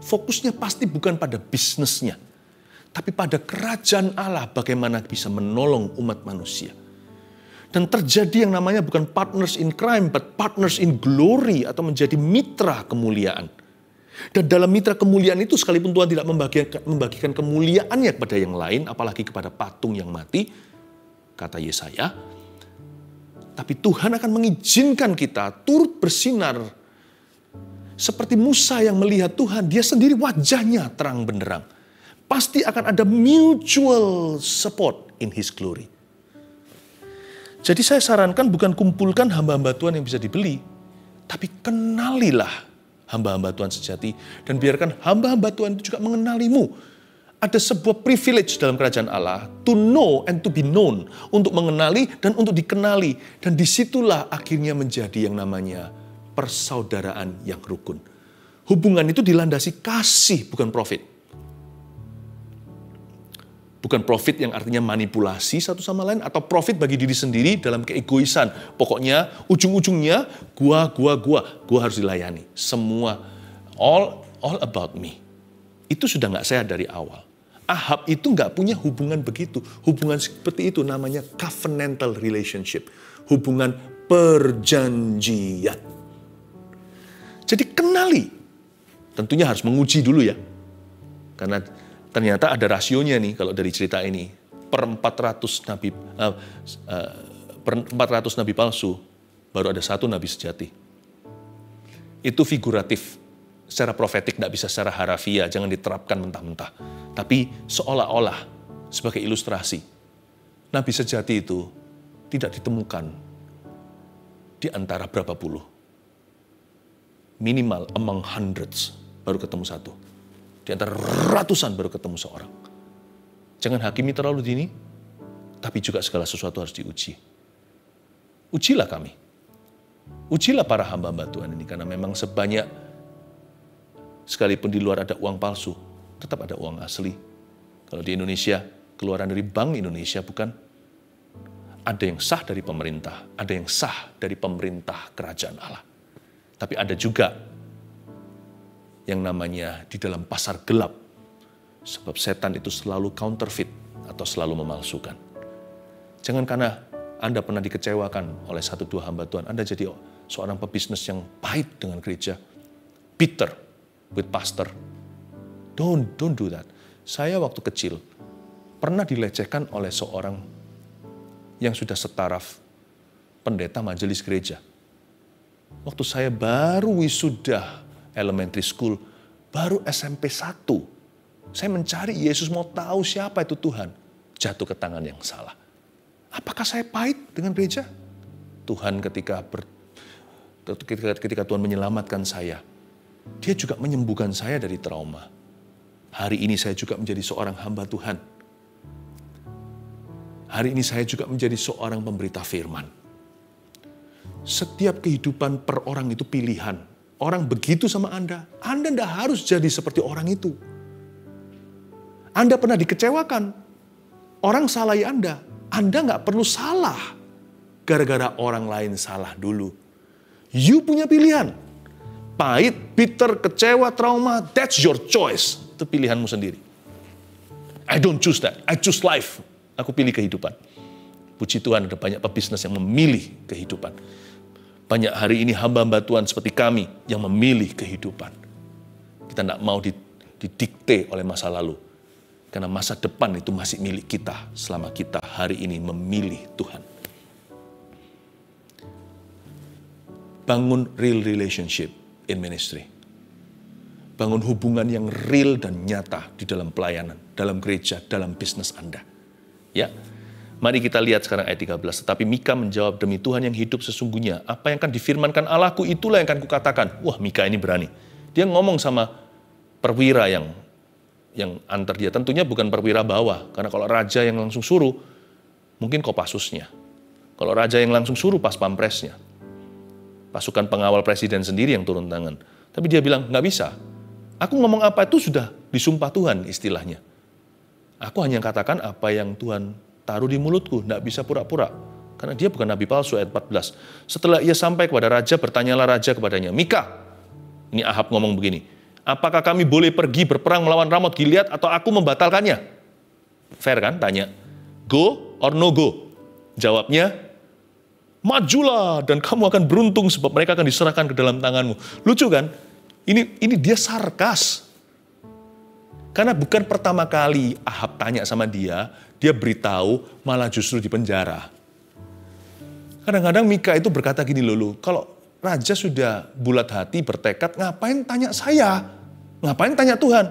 Fokusnya pasti bukan pada bisnisnya, tapi pada kerajaan Allah, bagaimana bisa menolong umat manusia. Dan terjadi yang namanya bukan partners in crime, but partners in glory, atau menjadi mitra kemuliaan. Dan dalam mitra kemuliaan itu, sekalipun Tuhan tidak membagikan kemuliaannya kepada yang lain, apalagi kepada patung yang mati, kata Yesaya, tapi Tuhan akan mengizinkan kita turut bersinar. Seperti Musa yang melihat Tuhan, dia sendiri wajahnya terang benderang. Pasti akan ada mutual support in His glory. Jadi saya sarankan bukan kumpulkan hamba-hamba Tuhan yang bisa dibeli, tapi kenalilah hamba-hamba Tuhan sejati, dan biarkan hamba-hamba Tuhan itu juga mengenalimu. Ada sebuah privilege dalam kerajaan Allah, to know and to be known, untuk mengenali dan untuk dikenali. Dan disitulah akhirnya menjadi yang namanya persaudaraan yang rukun. Hubungan itu dilandasi kasih, bukan profit. Bukan profit yang artinya manipulasi satu sama lain, atau profit bagi diri sendiri dalam keegoisan. Pokoknya ujung-ujungnya gua harus dilayani. Semua all about me. Itu sudah nggak sehat dari awal. Ahab itu nggak punya hubungan begitu. Hubungan seperti itu namanya covenantal relationship. Hubungan perjanjian. Jadi kenali. Tentunya harus menguji dulu ya. Karena ternyata ada rasionya nih kalau dari cerita ini. Per 400 nabi palsu, baru ada 1 nabi sejati. Itu figuratif. Secara profetik, tidak bisa secara harafiah, jangan diterapkan mentah-mentah. Tapi seolah-olah sebagai ilustrasi, nabi sejati itu tidak ditemukan di antara berapa puluh. Minimal among hundreds, baru ketemu 1. Di antara ratusan baru ketemu seorang. Jangan hakimi terlalu dini, tapi juga segala sesuatu harus diuji. Ujilah kami. Ujilah para hamba-hamba Tuhan ini, karena memang sebanyak, sekalipun di luar ada uang palsu, tetap ada uang asli. Kalau di Indonesia, keluaran dari Bank Indonesia bukan. Ada yang sah dari pemerintah, ada yang sah dari pemerintah kerajaan Allah. Tapi ada juga yang namanya di dalam pasar gelap. Sebab setan itu selalu counterfeit atau selalu memalsukan. Jangan karena Anda pernah dikecewakan oleh 1-2 hamba Tuhan, Anda jadi seorang pebisnis yang pahit dengan gereja. Bitter with pastor. Don't do that. Saya waktu kecil pernah dilecehkan oleh seorang yang sudah setaraf pendeta majelis gereja. Waktu saya baru wisuda elementary school, baru SMP 1. Saya mencari Yesus, mau tahu siapa itu Tuhan. Jatuh ke tangan yang salah. Apakah saya pahit dengan gereja? Tuhan ketika Tuhan menyelamatkan saya, Dia juga menyembuhkan saya dari trauma. Hari ini saya juga menjadi seorang hamba Tuhan. Hari ini saya juga menjadi seorang pemberita firman. Setiap kehidupan per orang itu pilihan. Orang begitu sama Anda tidak harus jadi seperti orang itu. Anda pernah dikecewakan, orang salahi Anda nggak perlu salah gara-gara orang lain salah dulu. You punya pilihan. Pahit, bitter, kecewa, trauma, that's your choice. Itu pilihanmu sendiri. I don't choose that. I choose life. Aku pilih kehidupan. Puji Tuhan ada banyak pebisnis yang memilih kehidupan. Banyak hari ini hamba-hamba Tuhan seperti kami yang memilih kehidupan. Kita tidak mau didikte oleh masa lalu. Karena masa depan itu masih milik kita selama kita hari ini memilih Tuhan. Bangun real relationship in ministry. Bangun hubungan yang real dan nyata di dalam pelayanan, dalam gereja, dalam bisnis Anda. Ya, Mari kita lihat sekarang ayat 13. Tetapi Mika menjawab, demi Tuhan yang hidup sesungguhnya, apa yang akan difirmankan Allahku itulah yang akan kukatakan. Wah, Mika ini berani. Dia ngomong sama perwira yang antar dia. Tentunya bukan perwira bawah, karena kalau raja yang langsung suruh, mungkin Kopassusnya. Kalau raja yang langsung suruh, pas pampresnya. Pasukan pengawal presiden sendiri yang turun tangan. Tapi dia bilang, nggak bisa. Aku ngomong apa itu sudah disumpah Tuhan istilahnya. Aku hanya katakan apa yang Tuhan taruh di mulutku, nggak bisa pura-pura. Karena dia bukan nabi palsu, ayat 14. Setelah ia sampai kepada raja, bertanyalah raja kepadanya, Mika, ini Ahab ngomong begini, apakah kami boleh pergi berperang melawan Ramot Gilead atau aku membatalkannya? Fair kan, tanya. Go or no go? Jawabnya, majulah dan kamu akan beruntung sebab mereka akan diserahkan ke dalam tanganmu. Lucu kan? Ini dia sarkas. Karena bukan pertama kali Ahab tanya sama dia beritahu malah justru di penjara. Kadang-kadang Mika itu berkata gini loh, kalau raja sudah bulat hati, bertekad, ngapain tanya saya? Ngapain tanya Tuhan?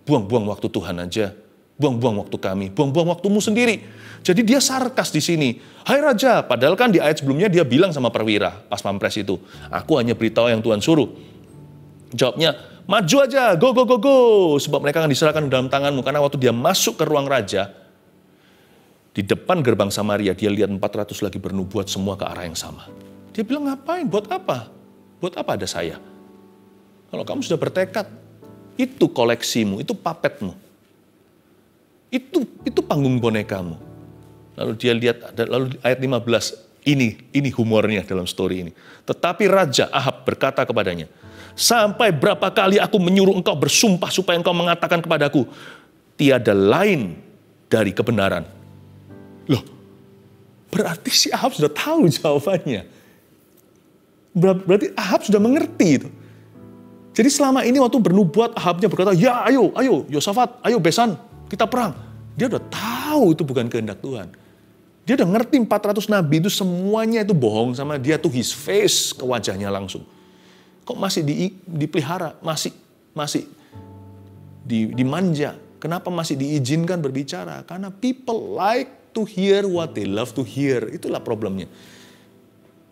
Buang-buang waktu Tuhan aja. Buang-buang waktu kami, buang-buang waktumu sendiri. Jadi dia sarkas di sini. Hai raja, padahal kan di ayat sebelumnya dia bilang sama perwira pas pampres itu, aku hanya beritahu yang Tuhan suruh. Jawabnya, maju aja, go, go, go, go. Sebab mereka akan diserahkan dalam tanganmu. Karena waktu dia masuk ke ruang raja, di depan gerbang Samaria, dia lihat 400 lagi bernubuat semua ke arah yang sama. Dia bilang, ngapain? Buat apa? Buat apa ada saya? Kalau kamu sudah bertekad, itu koleksimu, itu papetmu. Itu panggung bonekamu. Lalu dia lihat, lalu ayat 15, ini humornya dalam story ini. Tetapi Raja Ahab berkata kepadanya, sampai berapa kali aku menyuruh engkau bersumpah supaya engkau mengatakan kepadaku, tiada lain dari kebenaran. Loh, berarti si Ahab sudah tahu jawabannya. Berarti Ahab sudah mengerti itu. Jadi selama ini waktu bernubuat, Ahabnya berkata, ya ayo Yosafat, ayo Besan, kita perang. Dia udah tahu itu bukan kehendak Tuhan. Dia udah ngerti 400 nabi itu semuanya itu bohong sama dia, tuh his face ke wajahnya langsung. Kok masih dipelihara, masih dimanja. Kenapa masih diizinkan berbicara? Karena people like to hear what they love to hear. Itulah problemnya.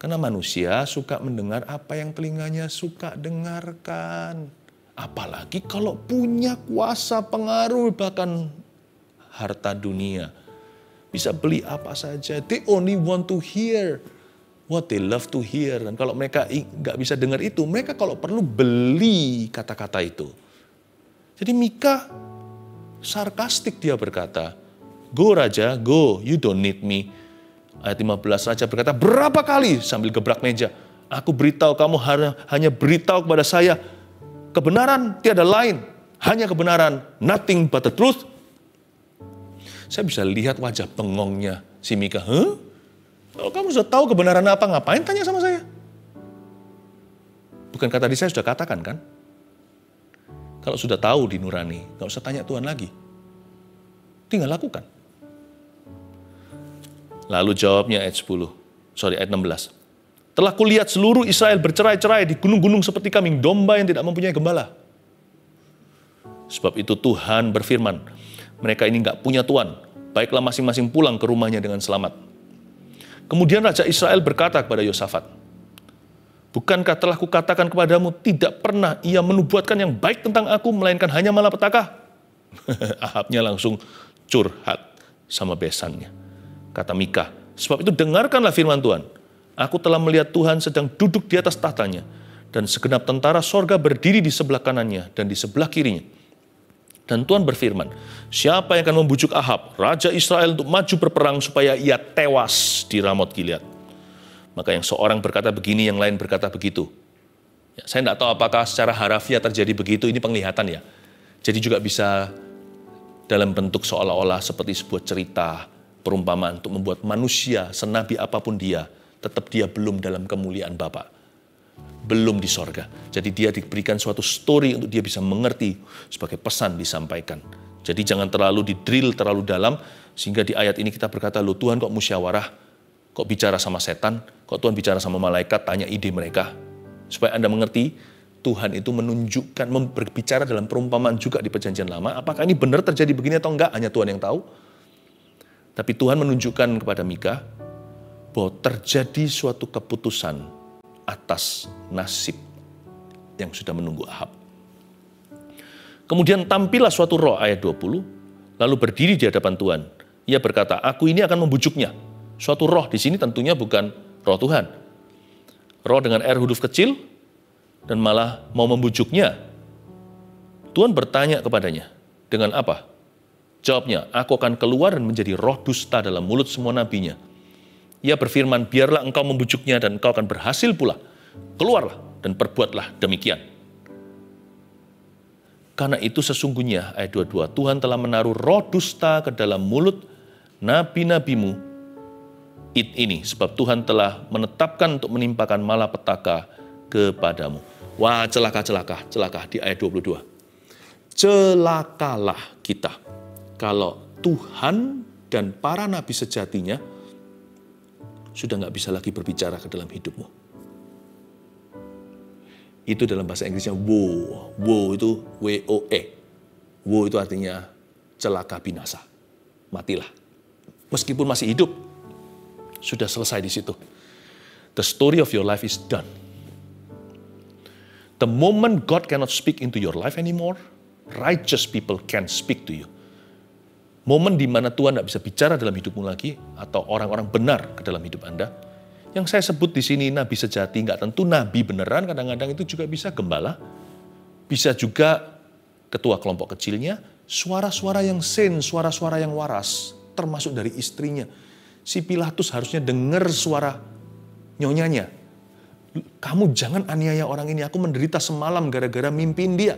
Karena manusia suka mendengar apa yang telinganya suka dengarkan. Apalagi kalau punya kuasa pengaruh, bahkan harta dunia. Bisa beli apa saja. They only want to hear what they love to hear. Dan kalau mereka nggak bisa dengar itu, mereka kalau perlu beli kata-kata itu. Jadi Mika sarkastik, dia berkata, go Raja, go, you don't need me. Ayat 15, Raja berkata, berapa kali sambil gebrak meja, aku beritahu kamu hanya beritahu kepada saya kebenaran, tiada lain, hanya kebenaran, nothing but the truth. Saya bisa lihat wajah bengongnya si Mika. Kalau kamu sudah tahu kebenaran apa, ngapain tanya sama saya? Bukankah tadi saya sudah katakan kan? Kalau sudah tahu di nurani, nggak usah tanya Tuhan lagi. Tinggal lakukan. Lalu jawabnya ayat 16. Telah kulihat seluruh Israel bercerai-cerai di gunung-gunung seperti kambing domba yang tidak mempunyai gembala. Sebab itu Tuhan berfirman, mereka ini nggak punya Tuhan, baiklah masing-masing pulang ke rumahnya dengan selamat. Kemudian Raja Israel berkata kepada Yosafat, bukankah telah kukatakan kepadamu, tidak pernah ia menubuatkan yang baik tentang aku, melainkan hanya malapetaka? Ahabnya langsung curhat sama besannya. Kata Mika, sebab itu dengarkanlah firman Tuhan. Aku telah melihat Tuhan sedang duduk di atas tahtanya, dan segenap tentara sorga berdiri di sebelah kanannya dan di sebelah kirinya. Dan Tuhan berfirman, siapa yang akan membujuk Ahab, Raja Israel, untuk maju berperang supaya ia tewas di Ramot Gilead? Maka yang seorang berkata begini, yang lain berkata begitu. Ya, saya tidak tahu apakah secara harafiah terjadi begitu, ini penglihatan ya. Jadi juga bisa dalam bentuk seolah-olah seperti sebuah cerita, perumpamaan untuk membuat manusia, senabi apapun dia, tetap dia belum dalam kemuliaan Bapa. Belum di sorga. Jadi dia diberikan suatu story untuk dia bisa mengerti sebagai pesan disampaikan. Jadi jangan terlalu di-drill terlalu dalam, sehingga di ayat ini kita berkata, loh Tuhan kok musyawarah, kok bicara sama setan, kok Tuhan bicara sama malaikat, tanya ide mereka. Supaya Anda mengerti, Tuhan itu menunjukkan, berbicara dalam perumpamaan juga di perjanjian lama. Apakah ini benar terjadi begini atau enggak, hanya Tuhan yang tahu. Tapi Tuhan menunjukkan kepada Mika bahwa terjadi suatu keputusan atas nasib yang sudah menunggu Ahab. Kemudian tampillah suatu roh, ayat 20, lalu berdiri di hadapan Tuhan. Ia berkata, aku ini akan membujuknya. Suatu roh di sini tentunya bukan roh Tuhan. Roh dengan R huruf kecil dan malah mau membujuknya. Tuhan bertanya kepadanya, dengan apa? Jawabnya, aku akan keluar dan menjadi roh dusta dalam mulut semua nabinya. Ia berfirman, biarlah engkau membujuknya dan engkau akan berhasil pula. Keluarlah dan perbuatlah demikian. Karena itu sesungguhnya, ayat 22, Tuhan telah menaruh roh dusta ke dalam mulut nabi-nabimu ini, sebab Tuhan telah menetapkan untuk menimpakan malapetaka kepadamu. Wah, celaka di ayat 22. Celakalah kita kalau Tuhan dan para nabi sejatinya sudah nggak bisa lagi berbicara ke dalam hidupmu. Itu dalam bahasa Inggrisnya woe. Woe itu W-O-E. Woe itu artinya celaka binasa. Matilah. Meskipun masih hidup, sudah selesai di situ. The story of your life is done. The moment God cannot speak into your life anymore, righteous people can speak to you. Momen di mana Tuhan tidak bisa bicara dalam hidupmu lagi, atau orang-orang benar ke dalam hidup Anda. Yang saya sebut di sini nabi sejati, nggak tentu nabi beneran, kadang-kadang itu juga bisa gembala, bisa juga ketua kelompok kecilnya, suara-suara yang sane, suara-suara yang waras, termasuk dari istrinya. Si Pilatus harusnya dengar suara nyonyanya. Kamu jangan aniaya orang ini, aku menderita semalam gara-gara mimpiin dia.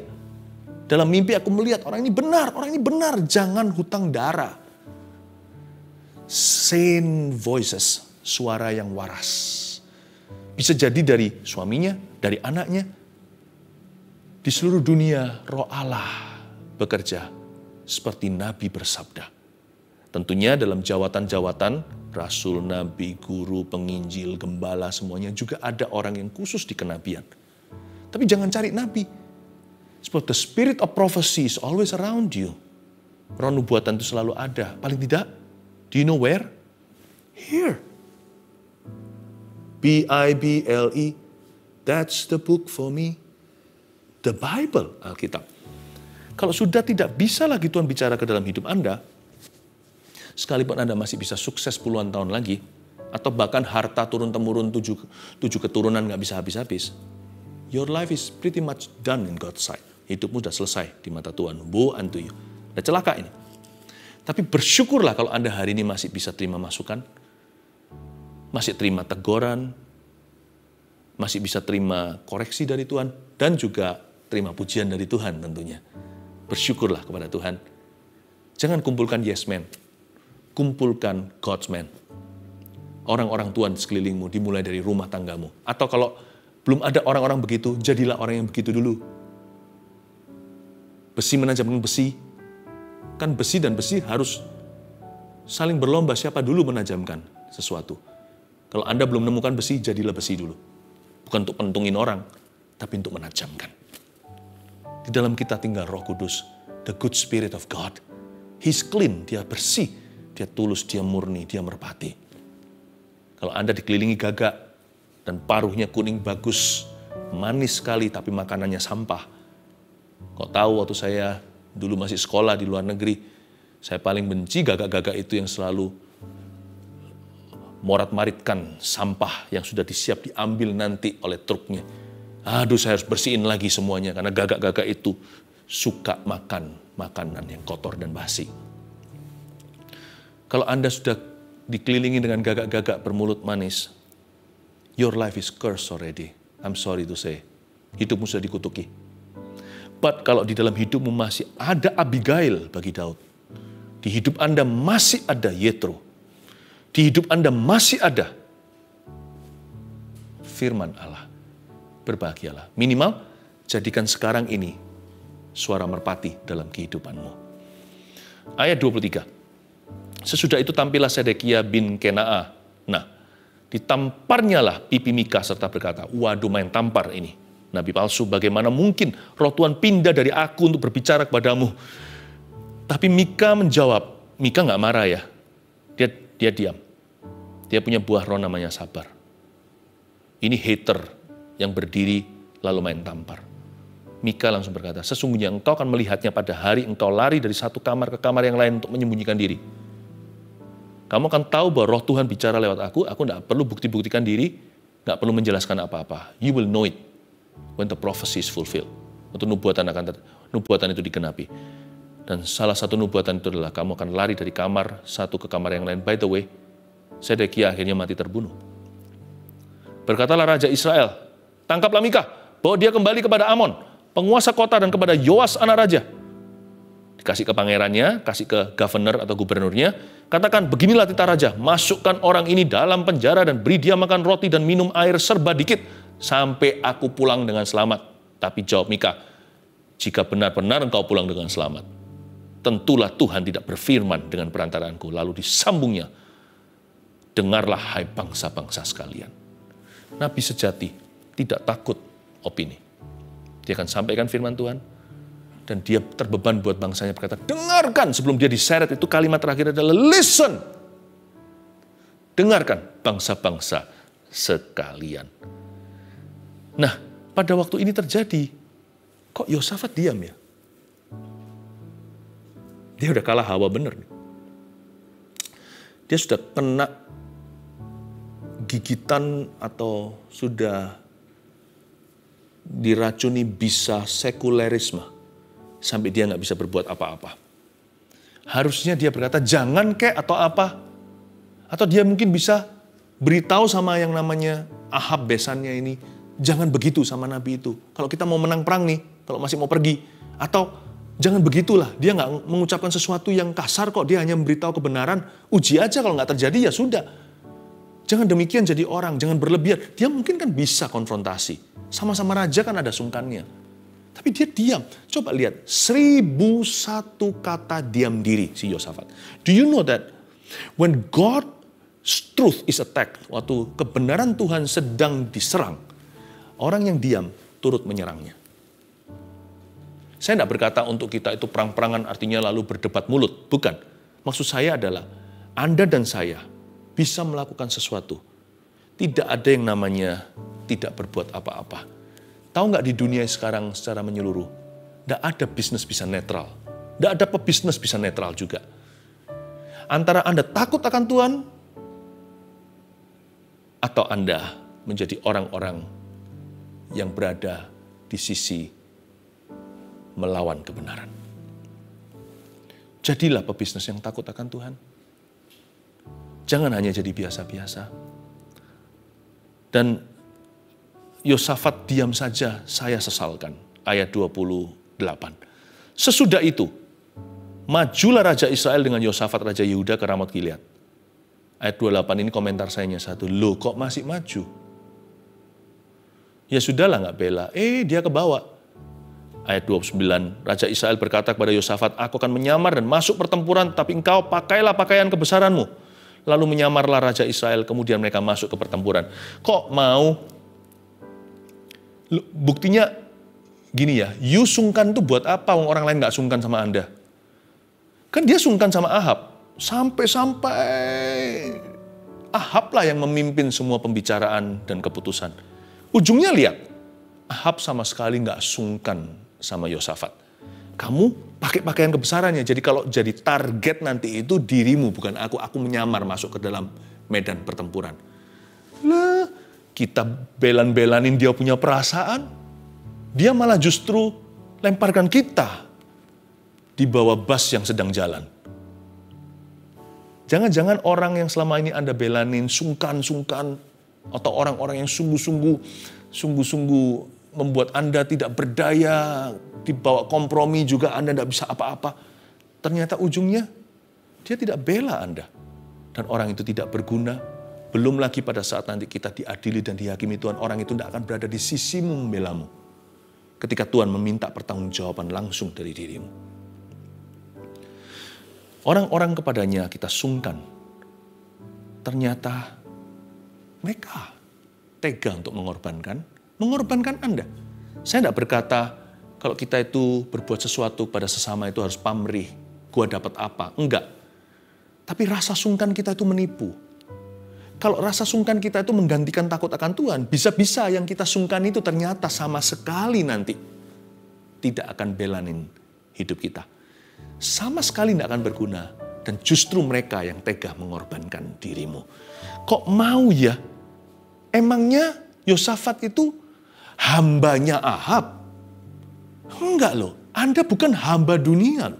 Dalam mimpi aku melihat orang ini benar, jangan hutang darah. Sane voices, suara yang waras. Bisa jadi dari suaminya, dari anaknya. Di seluruh dunia roh Allah bekerja seperti Nabi bersabda. Tentunya dalam jawatan-jawatan, rasul, nabi, guru, penginjil, gembala, semuanya juga ada orang yang khusus di kenabian. Tapi jangan cari nabi. Sebab the spirit of prophecy is always around you. Roh nubuatan itu selalu ada. Paling tidak, do you know where? Here. B-I-B-L-E. That's the book for me. The Bible, Alkitab. Kalau sudah tidak bisa lagi Tuhan bicara ke dalam hidup Anda, sekalipun Anda masih bisa sukses puluhan tahun lagi, atau bahkan harta turun-temurun tujuh keturunan nggak bisa habis-habis, your life is pretty much done in God's sight. Hidupmu sudah selesai di mata Tuhan. Woe unto you. Udah celaka ini. Tapi bersyukurlah kalau Anda hari ini masih bisa terima masukan, masih terima teguran, masih bisa terima koreksi dari Tuhan, dan juga terima pujian dari Tuhan tentunya. Bersyukurlah kepada Tuhan. Jangan kumpulkan yes men. Kumpulkan God's man. Orang-orang Tuhan sekelilingmu, dimulai dari rumah tanggamu. Atau kalau belum ada orang-orang begitu, jadilah orang yang begitu dulu. Besi menajamkan besi. Kan besi dan besi harus saling berlomba siapa dulu menajamkan sesuatu. Kalau Anda belum menemukan besi, jadilah besi dulu. Bukan untuk pentungin orang, tapi untuk menajamkan. Di dalam kita tinggal Roh Kudus, the good spirit of God. He's clean, dia bersih, dia tulus, dia murni, dia merpati. Kalau Anda dikelilingi gagak dan paruhnya kuning bagus, manis sekali tapi makanannya sampah. Kau tahu waktu saya dulu masih sekolah di luar negeri, saya paling benci gagak-gagak itu yang selalu morat-maritkan sampah yang sudah disiap diambil nanti oleh truknya. Aduh, saya harus bersihin lagi semuanya karena gagak-gagak itu suka makan makanan yang kotor dan basi. Kalau Anda sudah dikelilingi dengan gagak-gagak bermulut manis, your life is cursed already. I'm sorry to say. Hidupmu sudah dikutuki. But kalau di dalam hidupmu masih ada Abigail bagi Daud, di hidup Anda masih ada Yetro, di hidup Anda masih ada firman Allah, berbahagialah. Minimal, jadikan sekarang ini suara merpati dalam kehidupanmu. Ayat 23. Sesudah itu tampillah Sedekia bin Kenaa. Nah, ditamparnyalah pipi Mika serta berkata, waduh main tampar ini. Nabi palsu, bagaimana mungkin roh Tuhan pindah dari aku untuk berbicara kepadamu? Tapi Mika menjawab, Mika nggak marah ya. Dia diam. Dia punya buah roh namanya sabar. Ini hater yang berdiri lalu main tampar. Mika langsung berkata, sesungguhnya engkau akan melihatnya pada hari engkau lari dari satu kamar ke kamar yang lain untuk menyembunyikan diri. Kamu akan tahu bahwa roh Tuhan bicara lewat aku tidak perlu bukti-buktikan diri, nggak perlu menjelaskan apa-apa. You will know it when the prophecy is fulfilled. Untuk nubuatan itu digenapi. Dan salah satu nubuatan itu adalah kamu akan lari dari kamar satu ke kamar yang lain. By the way, Sedekia akhirnya mati terbunuh. Berkatalah Raja Israel, tangkaplah Mika, bawa dia kembali kepada Amon, penguasa kota, dan kepada Yoas anak raja. Dikasih ke pangerannya, kasih ke governor atau gubernurnya, katakan, beginilah titah raja, masukkan orang ini dalam penjara dan beri dia makan roti dan minum air serba dikit, sampai aku pulang dengan selamat. Tapi jawab Mika, jika benar-benar engkau pulang dengan selamat, tentulah Tuhan tidak berfirman dengan perantaraanku. Lalu disambungnya, dengarlah hai bangsa-bangsa sekalian. Nabi sejati tidak takut opini. Dia akan sampaikan firman Tuhan, dan dia terbeban buat bangsanya berkata, dengarkan. Sebelum dia diseret, itu kalimat terakhir adalah listen. Dengarkan bangsa-bangsa sekalian. Nah, pada waktu ini terjadi, kok Yosafat diam ya? Dia udah kalah Hawa bener nih. Dia sudah kena gigitan atau sudah diracuni bisa sekulerisme. Sampai dia nggak bisa berbuat apa-apa. Harusnya dia berkata, jangan kek atau apa. Atau dia mungkin bisa beritahu sama yang namanya Ahab besannya ini, jangan begitu sama Nabi itu. Kalau kita mau menang perang nih, kalau masih mau pergi. Atau jangan begitulah, dia nggak mengucapkan sesuatu yang kasar kok, dia hanya memberitahu kebenaran. Uji aja, kalau nggak terjadi ya sudah. Jangan demikian jadi orang, jangan berlebihan. Dia mungkin kan bisa konfrontasi. Sama-sama raja kan ada sungkannya. Tapi dia diam. Coba lihat, 1001 kata diam diri si Yosafat. Do you know that when God's truth is attacked, waktu kebenaran Tuhan sedang diserang, orang yang diam turut menyerangnya. Saya tidak berkata untuk kita itu perang-perangan artinya lalu berdebat mulut. Bukan. Maksud saya adalah Anda dan saya bisa melakukan sesuatu. Tidak ada yang namanya tidak berbuat apa-apa. Tahu nggak di dunia sekarang secara menyeluruh, nggak ada bisnis bisa netral. Nggak ada pebisnis bisa netral juga. Antara Anda takut akan Tuhan, atau Anda menjadi orang-orang yang berada di sisi melawan kebenaran. Jadilah pebisnis yang takut akan Tuhan. Jangan hanya jadi biasa-biasa. Dan Yosafat diam saja, saya sesalkan. Ayat 28. Sesudah itu, majulah Raja Israel dengan Yosafat Raja Yehuda ke Ramot Gilead. Ayat 28 ini komentar saya hanya satu. Loh, kok masih maju? Ya sudahlah, nggak bela. Dia kebawa. Ayat 29, Raja Israel berkata kepada Yosafat, aku akan menyamar dan masuk pertempuran, tapi engkau pakailah pakaian kebesaranmu. Lalu menyamarlah Raja Israel, kemudian mereka masuk ke pertempuran. Kok mau? Buktinya gini ya, you sungkan tuh buat apa orang lain gak sungkan sama Anda? Kan dia sungkan sama Ahab. Sampai-sampai Ahab lah yang memimpin semua pembicaraan dan keputusan. Ujungnya lihat, Ahab sama sekali gak sungkan sama Yosafat. Kamu pakai pakaian kebesarannya, jadi kalau jadi target nanti itu dirimu, bukan aku. Aku menyamar masuk ke dalam medan pertempuran. Lah, kita belan-belanin dia punya perasaan, dia malah justru lemparkan kita di bawah bus yang sedang jalan. Jangan-jangan orang yang selama ini Anda belanin sungkan-sungkan, atau orang-orang yang sungguh-sungguh membuat Anda tidak berdaya, dibawa kompromi juga Anda tidak bisa apa-apa. Ternyata ujungnya dia tidak bela Anda. Dan orang itu tidak berguna. Belum lagi pada saat nanti kita diadili dan dihakimi Tuhan, orang itu tidak akan berada di sisimu membelamu. Ketika Tuhan meminta pertanggungjawaban langsung dari dirimu. Orang-orang kepadanya kita sungkan. Ternyata mereka tega untuk mengorbankan Anda. Saya tidak berkata kalau kita itu berbuat sesuatu pada sesama itu harus pamrih, gua dapat apa. Enggak. Tapi rasa sungkan kita itu menipu. Kalau rasa sungkan kita itu menggantikan takut akan Tuhan, bisa-bisa yang kita sungkan itu ternyata sama sekali nanti tidak akan belanin hidup kita. Sama sekali tidak akan berguna. Dan justru mereka yang tega mengorbankan dirimu. Kok mau ya? Emangnya Yosafat itu hambanya Ahab? Enggak loh, Anda bukan hamba dunia.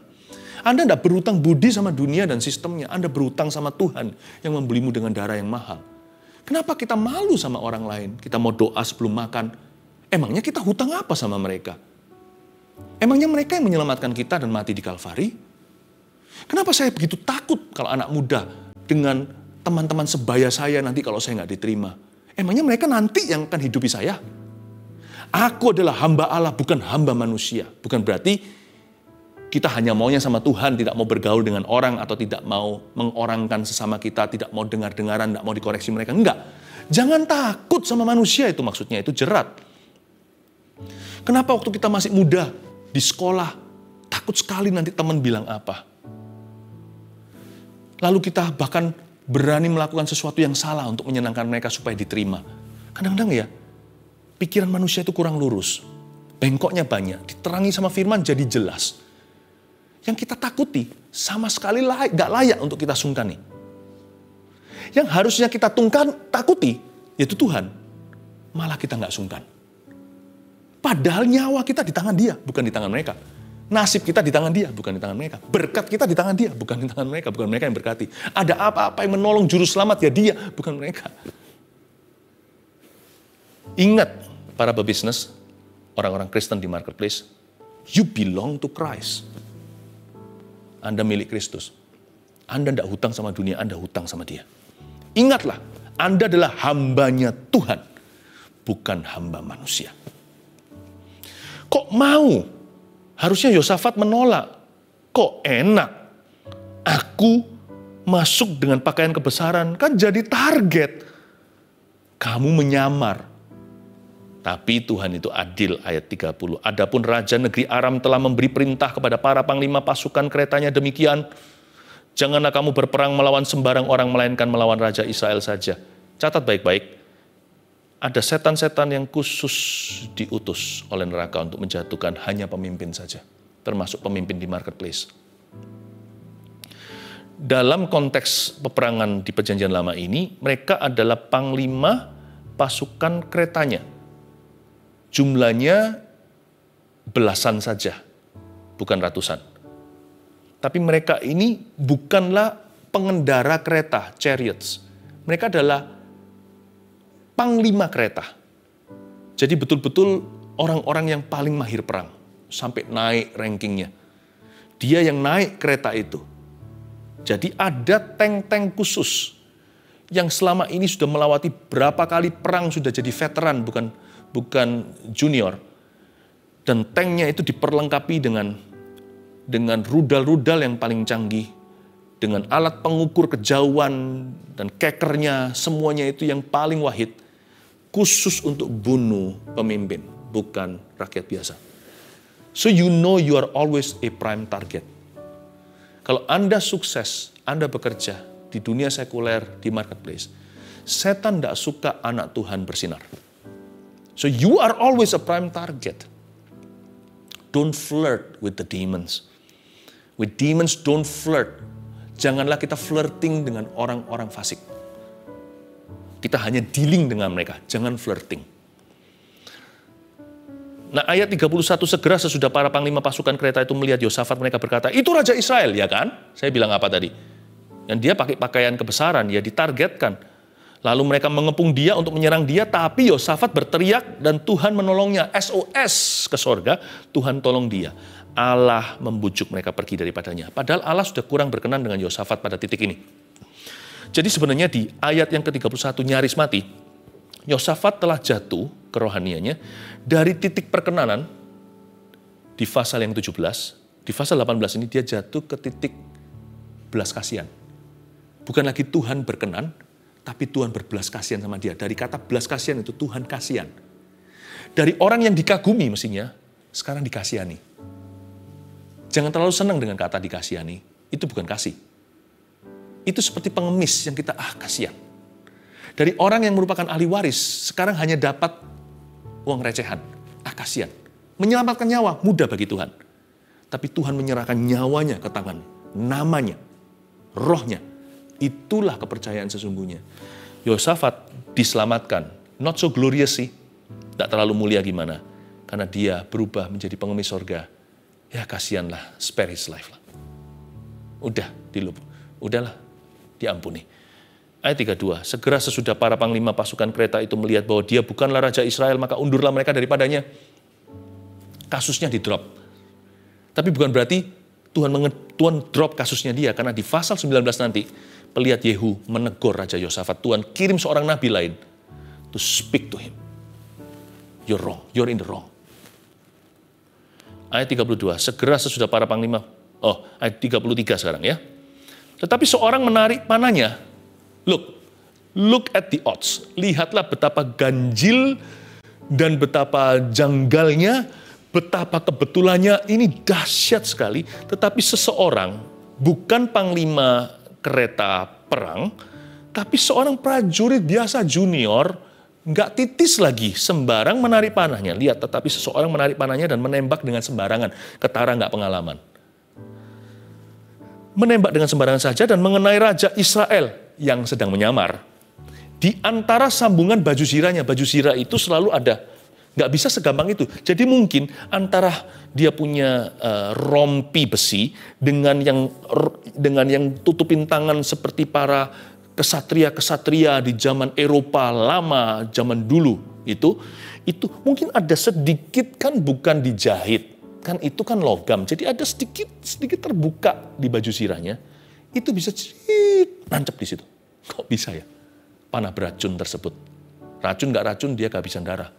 Anda tidak berutang budi sama dunia dan sistemnya. Anda berutang sama Tuhan yang membelimu dengan darah yang mahal. Kenapa kita malu sama orang lain? Kita mau doa sebelum makan. Emangnya kita hutang apa sama mereka? Emangnya mereka yang menyelamatkan kita dan mati di Kalvari? Kenapa saya begitu takut kalau anak muda dengan teman-teman sebaya saya nanti kalau saya nggak diterima? Emangnya mereka nanti yang akan hidupi saya? Aku adalah hamba Allah, bukan hamba manusia. Bukan berarti kita hanya maunya sama Tuhan, tidak mau bergaul dengan orang atau tidak mau mengorangkan sesama kita, tidak mau dengar-dengaran, tidak mau dikoreksi mereka. Enggak. Jangan takut sama manusia itu maksudnya, itu jerat. Kenapa waktu kita masih muda di sekolah, takut sekali nanti teman bilang apa? Lalu kita bahkan berani melakukan sesuatu yang salah untuk menyenangkan mereka supaya diterima. Kadang-kadang ya, pikiran manusia itu kurang lurus. Bengkoknya banyak, diterangi sama firman jadi jelas. Yang kita takuti sama sekali gak layak untuk kita sungkani. Yang harusnya kita takuti, yaitu Tuhan. Malah kita gak sungkan. Padahal nyawa kita di tangan Dia, bukan di tangan mereka. Nasib kita di tangan Dia, bukan di tangan mereka. Berkat kita di tangan Dia, bukan di tangan mereka. Bukan mereka yang berkati. Ada apa-apa yang menolong juru selamat ya Dia, bukan mereka. Ingat para pebisnis, orang-orang Kristen di marketplace, you belong to Christ. Anda milik Kristus. Anda tidak hutang sama dunia, Anda hutang sama Dia. Ingatlah, Anda adalah hambanya Tuhan, bukan hamba manusia. Kok mau? Harusnya Yosafat menolak. Kok enak? Aku masuk dengan pakaian kebesaran, kan jadi target. Kamu menyamar. Tapi Tuhan itu adil, ayat 30. Adapun Raja Negeri Aram telah memberi perintah kepada para panglima pasukan keretanya demikian. Janganlah kamu berperang melawan sembarang orang, melainkan melawan Raja Israel saja. Catat baik-baik. Ada setan-setan yang khusus diutus oleh neraka untuk menjatuhkan hanya pemimpin saja. Termasuk pemimpin di marketplace. Dalam konteks peperangan di Perjanjian Lama ini, mereka adalah panglima pasukan keretanya. Jumlahnya belasan saja, bukan ratusan. Tapi mereka ini bukanlah pengendara kereta, chariots. Mereka adalah panglima kereta. Jadi betul-betul orang-orang yang paling mahir perang. Sampai naik rankingnya. Dia yang naik kereta itu. Jadi ada tank-tank khusus. Yang selama ini sudah melewati berapa kali perang, sudah jadi veteran, bukan junior. Dan tanknya itu diperlengkapi dengan rudal-rudal yang paling canggih. Dengan alat pengukur kejauhan dan kekernya, semuanya itu yang paling wahid. Khusus untuk bunuh pemimpin, bukan rakyat biasa. So you know you are always a prime target. Kalau Anda sukses, Anda bekerja di dunia sekuler, di marketplace, setan tidak suka anak Tuhan bersinar. So you are always a prime target. Don't flirt with the demons. With demons, don't flirt. Janganlah kita flirting dengan orang-orang fasik. Kita hanya dealing dengan mereka, jangan flirting. Nah, ayat 31, segera sesudah para panglima pasukan kereta itu melihat Yosafat, mereka berkata, itu Raja Israel, ya kan? Saya bilang apa tadi? Dan dia pakai pakaian kebesaran, ya ditargetkan. Lalu mereka mengepung dia untuk menyerang dia, tapi Yosafat berteriak dan Tuhan menolongnya. SOS ke sorga, Tuhan tolong dia. Allah membujuk mereka pergi daripadanya. Padahal Allah sudah kurang berkenan dengan Yosafat pada titik ini. Jadi sebenarnya di ayat yang ke-31 nyaris mati, Yosafat telah jatuh kerohaniannya dari titik perkenanan di pasal yang 17, di pasal 18 ini dia jatuh ke titik belas kasihan. Bukan lagi Tuhan berkenan, tapi Tuhan berbelas kasihan sama dia. Dari kata belas kasihan itu Tuhan kasihan. Dari orang yang dikagumi mestinya, sekarang dikasihani. Jangan terlalu senang dengan kata dikasihani, itu bukan kasih. itu seperti pengemis yang kita, kasihan. Dari orang yang merupakan ahli waris, sekarang hanya dapat uang recehan. Kasihan. Menyelamatkan nyawa, mudah bagi Tuhan. Tapi Tuhan menyerahkan nyawanya ke tangan, namanya, rohnya. Itulah kepercayaan sesungguhnya. Yosafat diselamatkan. Not so glorious sih. Tidak terlalu mulia gimana. Karena dia berubah menjadi pengemis sorga. Ya kasihanlah, spare his life lah. Udahlah, diampuni. Ayat 32, segera sesudah para panglima pasukan kereta itu melihat bahwa dia bukanlah Raja Israel, maka undurlah mereka daripadanya. Kasusnya di drop. Tapi bukan berarti Tuhan drop kasusnya dia, karena di pasal 19 nanti, pelihat Yehu menegur Raja Yosafat. Tuhan kirim seorang nabi lain to speak to him. You're wrong, you're in the wrong. Ayat 32, segera sesudah para panglima, ayat 33 sekarang ya. Tetapi seorang menarik panahnya. Look at the odds. Lihatlah betapa ganjil dan betapa janggalnya, betapa kebetulannya, ini dahsyat sekali. Tetapi seseorang, bukan panglima kereta perang, tapi seorang prajurit biasa junior, nggak titis lagi, sembarang menarik panahnya. Lihat, tetapi seseorang menarik panahnya dan menembak dengan sembarangan. Ketara nggak pengalaman. Menembak dengan sembarangan saja dan mengenai Raja Israel yang sedang menyamar. Di antara sambungan baju zirahnya, baju zirah itu selalu ada. Nggak bisa segampang itu. Jadi mungkin antara dia punya rompi besi dengan yang tutupin tangan seperti para kesatria-kesatria di zaman Eropa lama, zaman dulu itu mungkin ada sedikit, kan bukan dijahit. Kan itu kan logam, jadi ada sedikit terbuka di baju sirahnya, itu bisa nancep di situ. Kok bisa ya? Panah beracun tersebut. Racun nggak racun, dia kehabisan darah.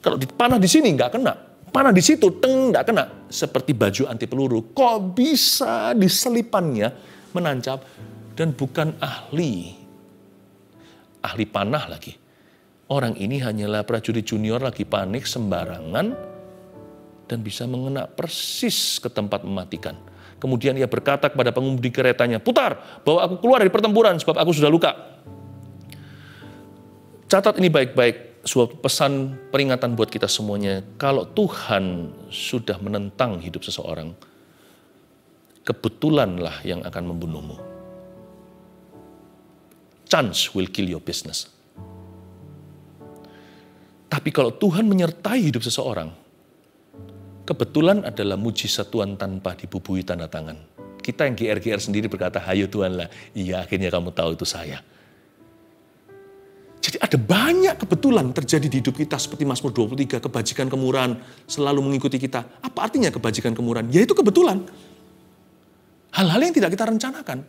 Kalau panah di sini nggak kena, panah di situ nggak kena. Seperti baju anti peluru, kok bisa di selipannya menancap, dan bukan ahli panah lagi. Orang ini hanyalah prajurit junior lagi panik sembarangan, dan bisa mengena persis ke tempat mematikan. Kemudian ia berkata kepada pengemudi keretanya, putar, bawa aku keluar dari pertempuran sebab aku sudah luka. Catat ini baik-baik, sebuah pesan peringatan buat kita semuanya. Kalau Tuhan sudah menentang hidup seseorang, kebetulanlah yang akan membunuhmu. Chance will kill your business. Tapi kalau Tuhan menyertai hidup seseorang, kebetulan adalah mujizat Tuhan tanpa dibubui tanda tangan. Kita yang GR-GR sendiri berkata, hayo Tuhan lah. Iya, akhirnya kamu tahu itu saya. Jadi ada banyak kebetulan terjadi di hidup kita. Seperti Mazmur 23, kebajikan kemurahan selalu mengikuti kita. Apa artinya kebajikan kemurahan? Ya itu kebetulan. Hal-hal yang tidak kita rencanakan.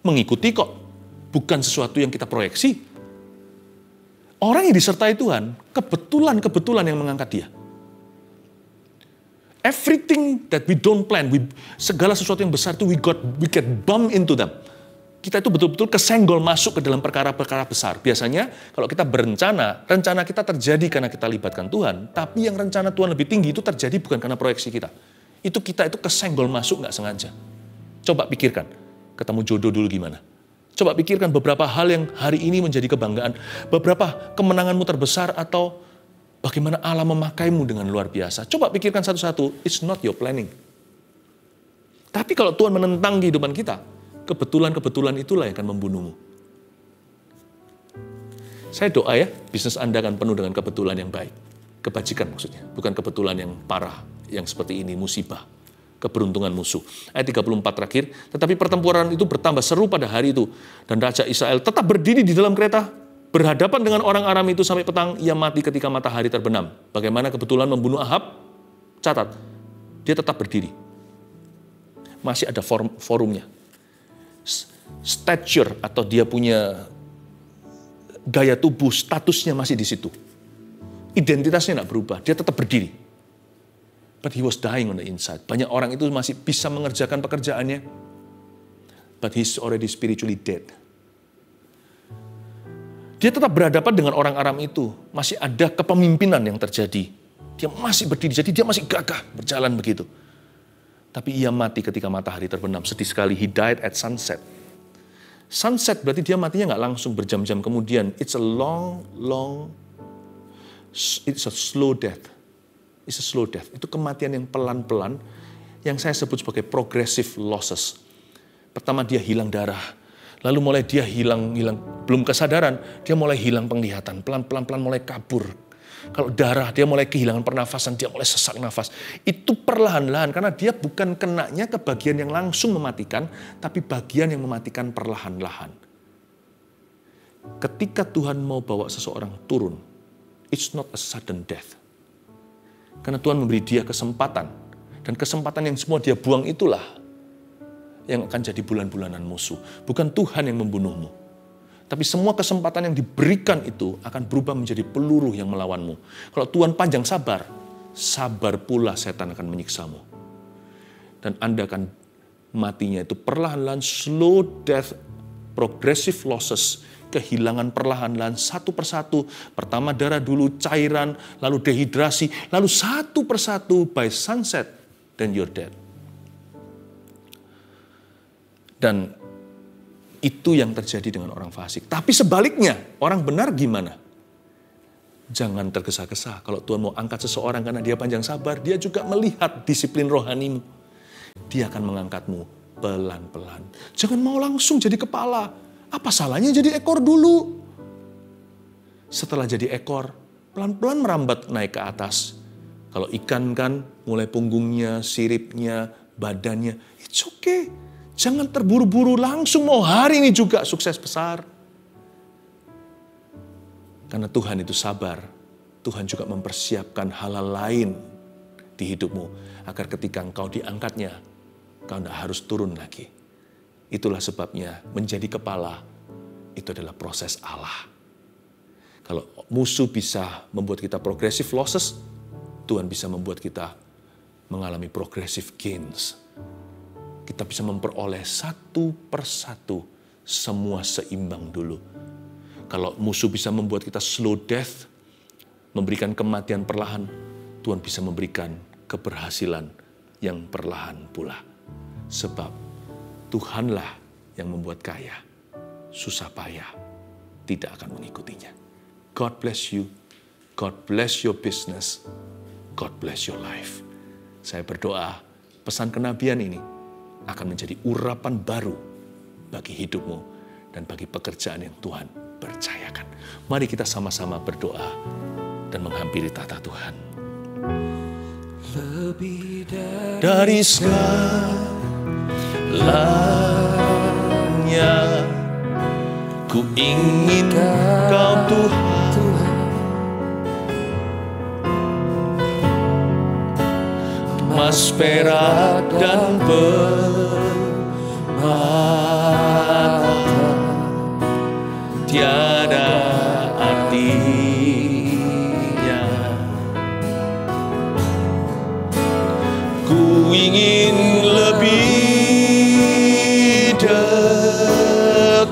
Mengikuti kok. Bukan sesuatu yang kita proyeksi. Orang yang disertai Tuhan, kebetulan yang mengangkat dia. Everything that we don't plan, segala sesuatu yang besar itu we get bumped into them. Kita itu betul-betul kesenggol masuk ke dalam perkara-perkara besar. Biasanya kalau kita berencana, rencana kita terjadi karena kita libatkan Tuhan. Tapi yang rencana Tuhan lebih tinggi itu terjadi bukan karena proyeksi kita. Kita itu kesenggol masuk nggak sengaja. Coba pikirkan, ketemu jodoh dulu gimana? Coba pikirkan beberapa hal yang hari ini menjadi kebanggaan. Beberapa kemenanganmu terbesar atau bagaimana Allah memakaimu dengan luar biasa. Coba pikirkan satu-satu, it's not your planning. Tapi kalau Tuhan menentang kehidupan kita, kebetulan-kebetulan itulah yang akan membunuhmu. Saya doa ya, bisnis Anda akan penuh dengan kebetulan yang baik. Kebajikan maksudnya, bukan kebetulan yang parah, yang seperti ini, musibah, keberuntungan musuh. Ayat 34 terakhir, tetapi pertempuran itu bertambah seru pada hari itu. Dan Raja Israel tetap berdiri di dalam kereta, berhadapan dengan orang Aram itu sampai petang, ia mati ketika matahari terbenam. Bagaimana kebetulan membunuh Ahab? Catat, dia tetap berdiri. Masih ada forumnya. Stature atau dia punya gaya tubuh, statusnya masih di situ. Identitasnya tidak berubah, dia tetap berdiri. But he was dying on the inside. Banyak orang itu masih bisa mengerjakan pekerjaannya, but he's already spiritually dead. Dia tetap berhadapan dengan orang Aram itu. Masih ada kepemimpinan yang terjadi. Dia masih berdiri, jadi dia masih gagah berjalan begitu. Tapi ia mati ketika matahari terbenam. Sedih sekali, he died at sunset. Sunset berarti dia matinya nggak langsung berjam-jam kemudian. It's a slow death. It's a slow death. Itu kematian yang pelan-pelan, yang saya sebut sebagai progressive losses. Pertama dia hilang darah, lalu mulai dia hilang, belum kesadaran, dia mulai hilang penglihatan, pelan-pelan mulai kabur. Kalau darah, dia mulai kehilangan pernafasan, dia mulai sesak nafas. Itu perlahan-lahan, karena dia bukan kenanya ke bagian yang langsung mematikan, tapi bagian yang mematikan perlahan-lahan. Ketika Tuhan mau bawa seseorang turun, it's not a sudden death. Karena Tuhan memberi dia kesempatan, dan kesempatan yang semua dia buang itulah yang akan jadi bulan-bulanan musuh. Bukan Tuhan yang membunuhmu. Tapi semua kesempatan yang diberikan itu akan berubah menjadi peluru yang melawanmu. Kalau Tuhan panjang sabar, sabar pula setan akan menyiksamu. Dan Anda akan matinya itu perlahan-lahan, slow death, progressive losses, kehilangan perlahan-lahan satu persatu. Pertama darah dulu, cairan, lalu dehidrasi, lalu satu persatu by sunset, then you're dead. Dan itu yang terjadi dengan orang fasik. Tapi sebaliknya, orang benar gimana? Jangan tergesa-gesa. Kalau Tuhan mau angkat seseorang karena dia panjang sabar, dia juga melihat disiplin rohanimu. Dia akan mengangkatmu pelan-pelan. Jangan mau langsung jadi kepala. Apa salahnya jadi ekor dulu? Setelah jadi ekor, pelan-pelan merambat naik ke atas. Kalau ikan kan, mulai punggungnya, siripnya, badannya, it's okay. Jangan terburu-buru langsung mau hari ini juga sukses besar. Karena Tuhan itu sabar. Tuhan juga mempersiapkan hal-hal lain di hidupmu. Agar ketika engkau diangkatnya, engkau tidak harus turun lagi. Itulah sebabnya menjadi kepala itu adalah proses Allah. Kalau musuh bisa membuat kita progressive losses, Tuhan bisa membuat kita mengalami progressive gains. Kita bisa memperoleh satu persatu semua seimbang dulu. Kalau musuh bisa membuat kita slow death, memberikan kematian perlahan, Tuhan bisa memberikan keberhasilan yang perlahan pula. Sebab Tuhanlah yang membuat kaya, susah payah tidak akan mengikutinya. God bless you, God bless your business, God bless your life. Saya berdoa pesan kenabian ini akan menjadi urapan baru bagi hidupmu dan bagi pekerjaan yang Tuhan percayakan. Mari kita sama-sama berdoa dan menghampiri tahta Tuhan. Lebih dari segalanya, ku ingin Kau Tuhan, emas, perak, dan permata tiada artinya. Ku ingin lebih dekat,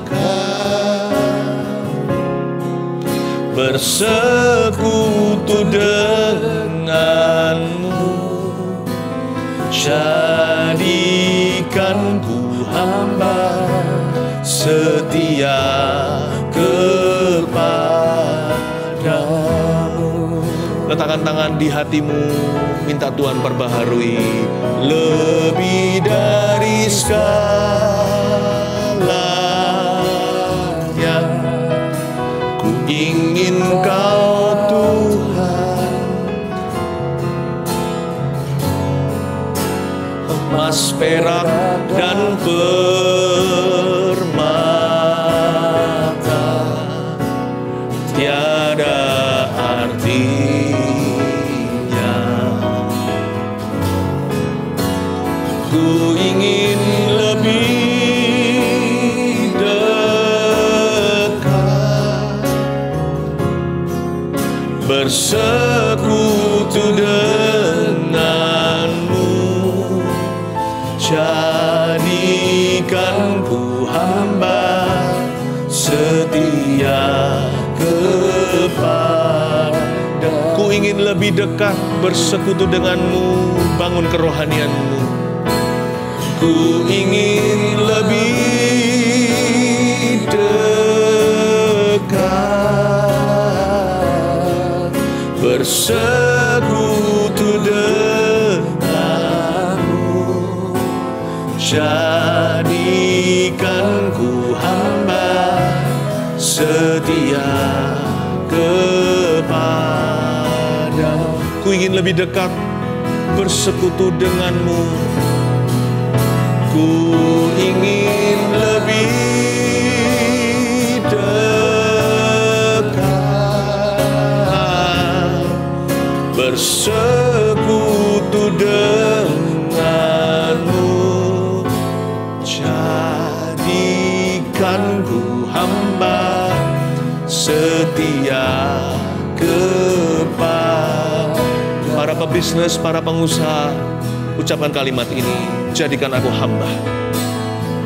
bersekutu denganmu. Jadikan ku hamba setia kepadamu. Letakkan tangan di hatimu, minta Tuhan perbaharui. Lebih dari segalanya, ku ingin Kau Tuhan, emas, perak, dan permata tiada artinya. Ku ingin lebih dekat, bersekutu denganmu. Jadikan ku hamba setia kepada. Ku ingin lebih dekat bersekutu denganmu, bangun kerohanianmu. Ku ingin lebih Jadikan ku hamba setia kepadamu. Ku ingin lebih dekat bersekutu denganmu. Ku ingin lebih dekat bersekutu denganmu. Jadikan ku hamba setia kepadamu. Para pebisnis, para pengusaha, ucapkan kalimat ini. Jadikan aku hamba.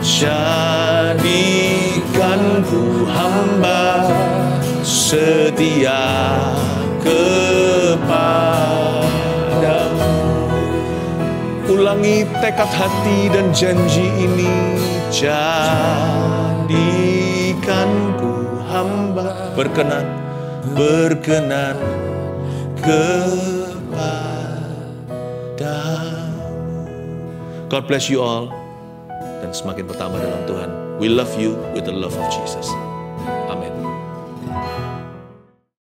Jadikan ku hamba setia kepadamu. Ulangi tekad hati dan janji ini. Jadikan ku hamba berkenan kepadamu. God bless you all, dan semakin bertambah dalam Tuhan. We love you with the love of Jesus.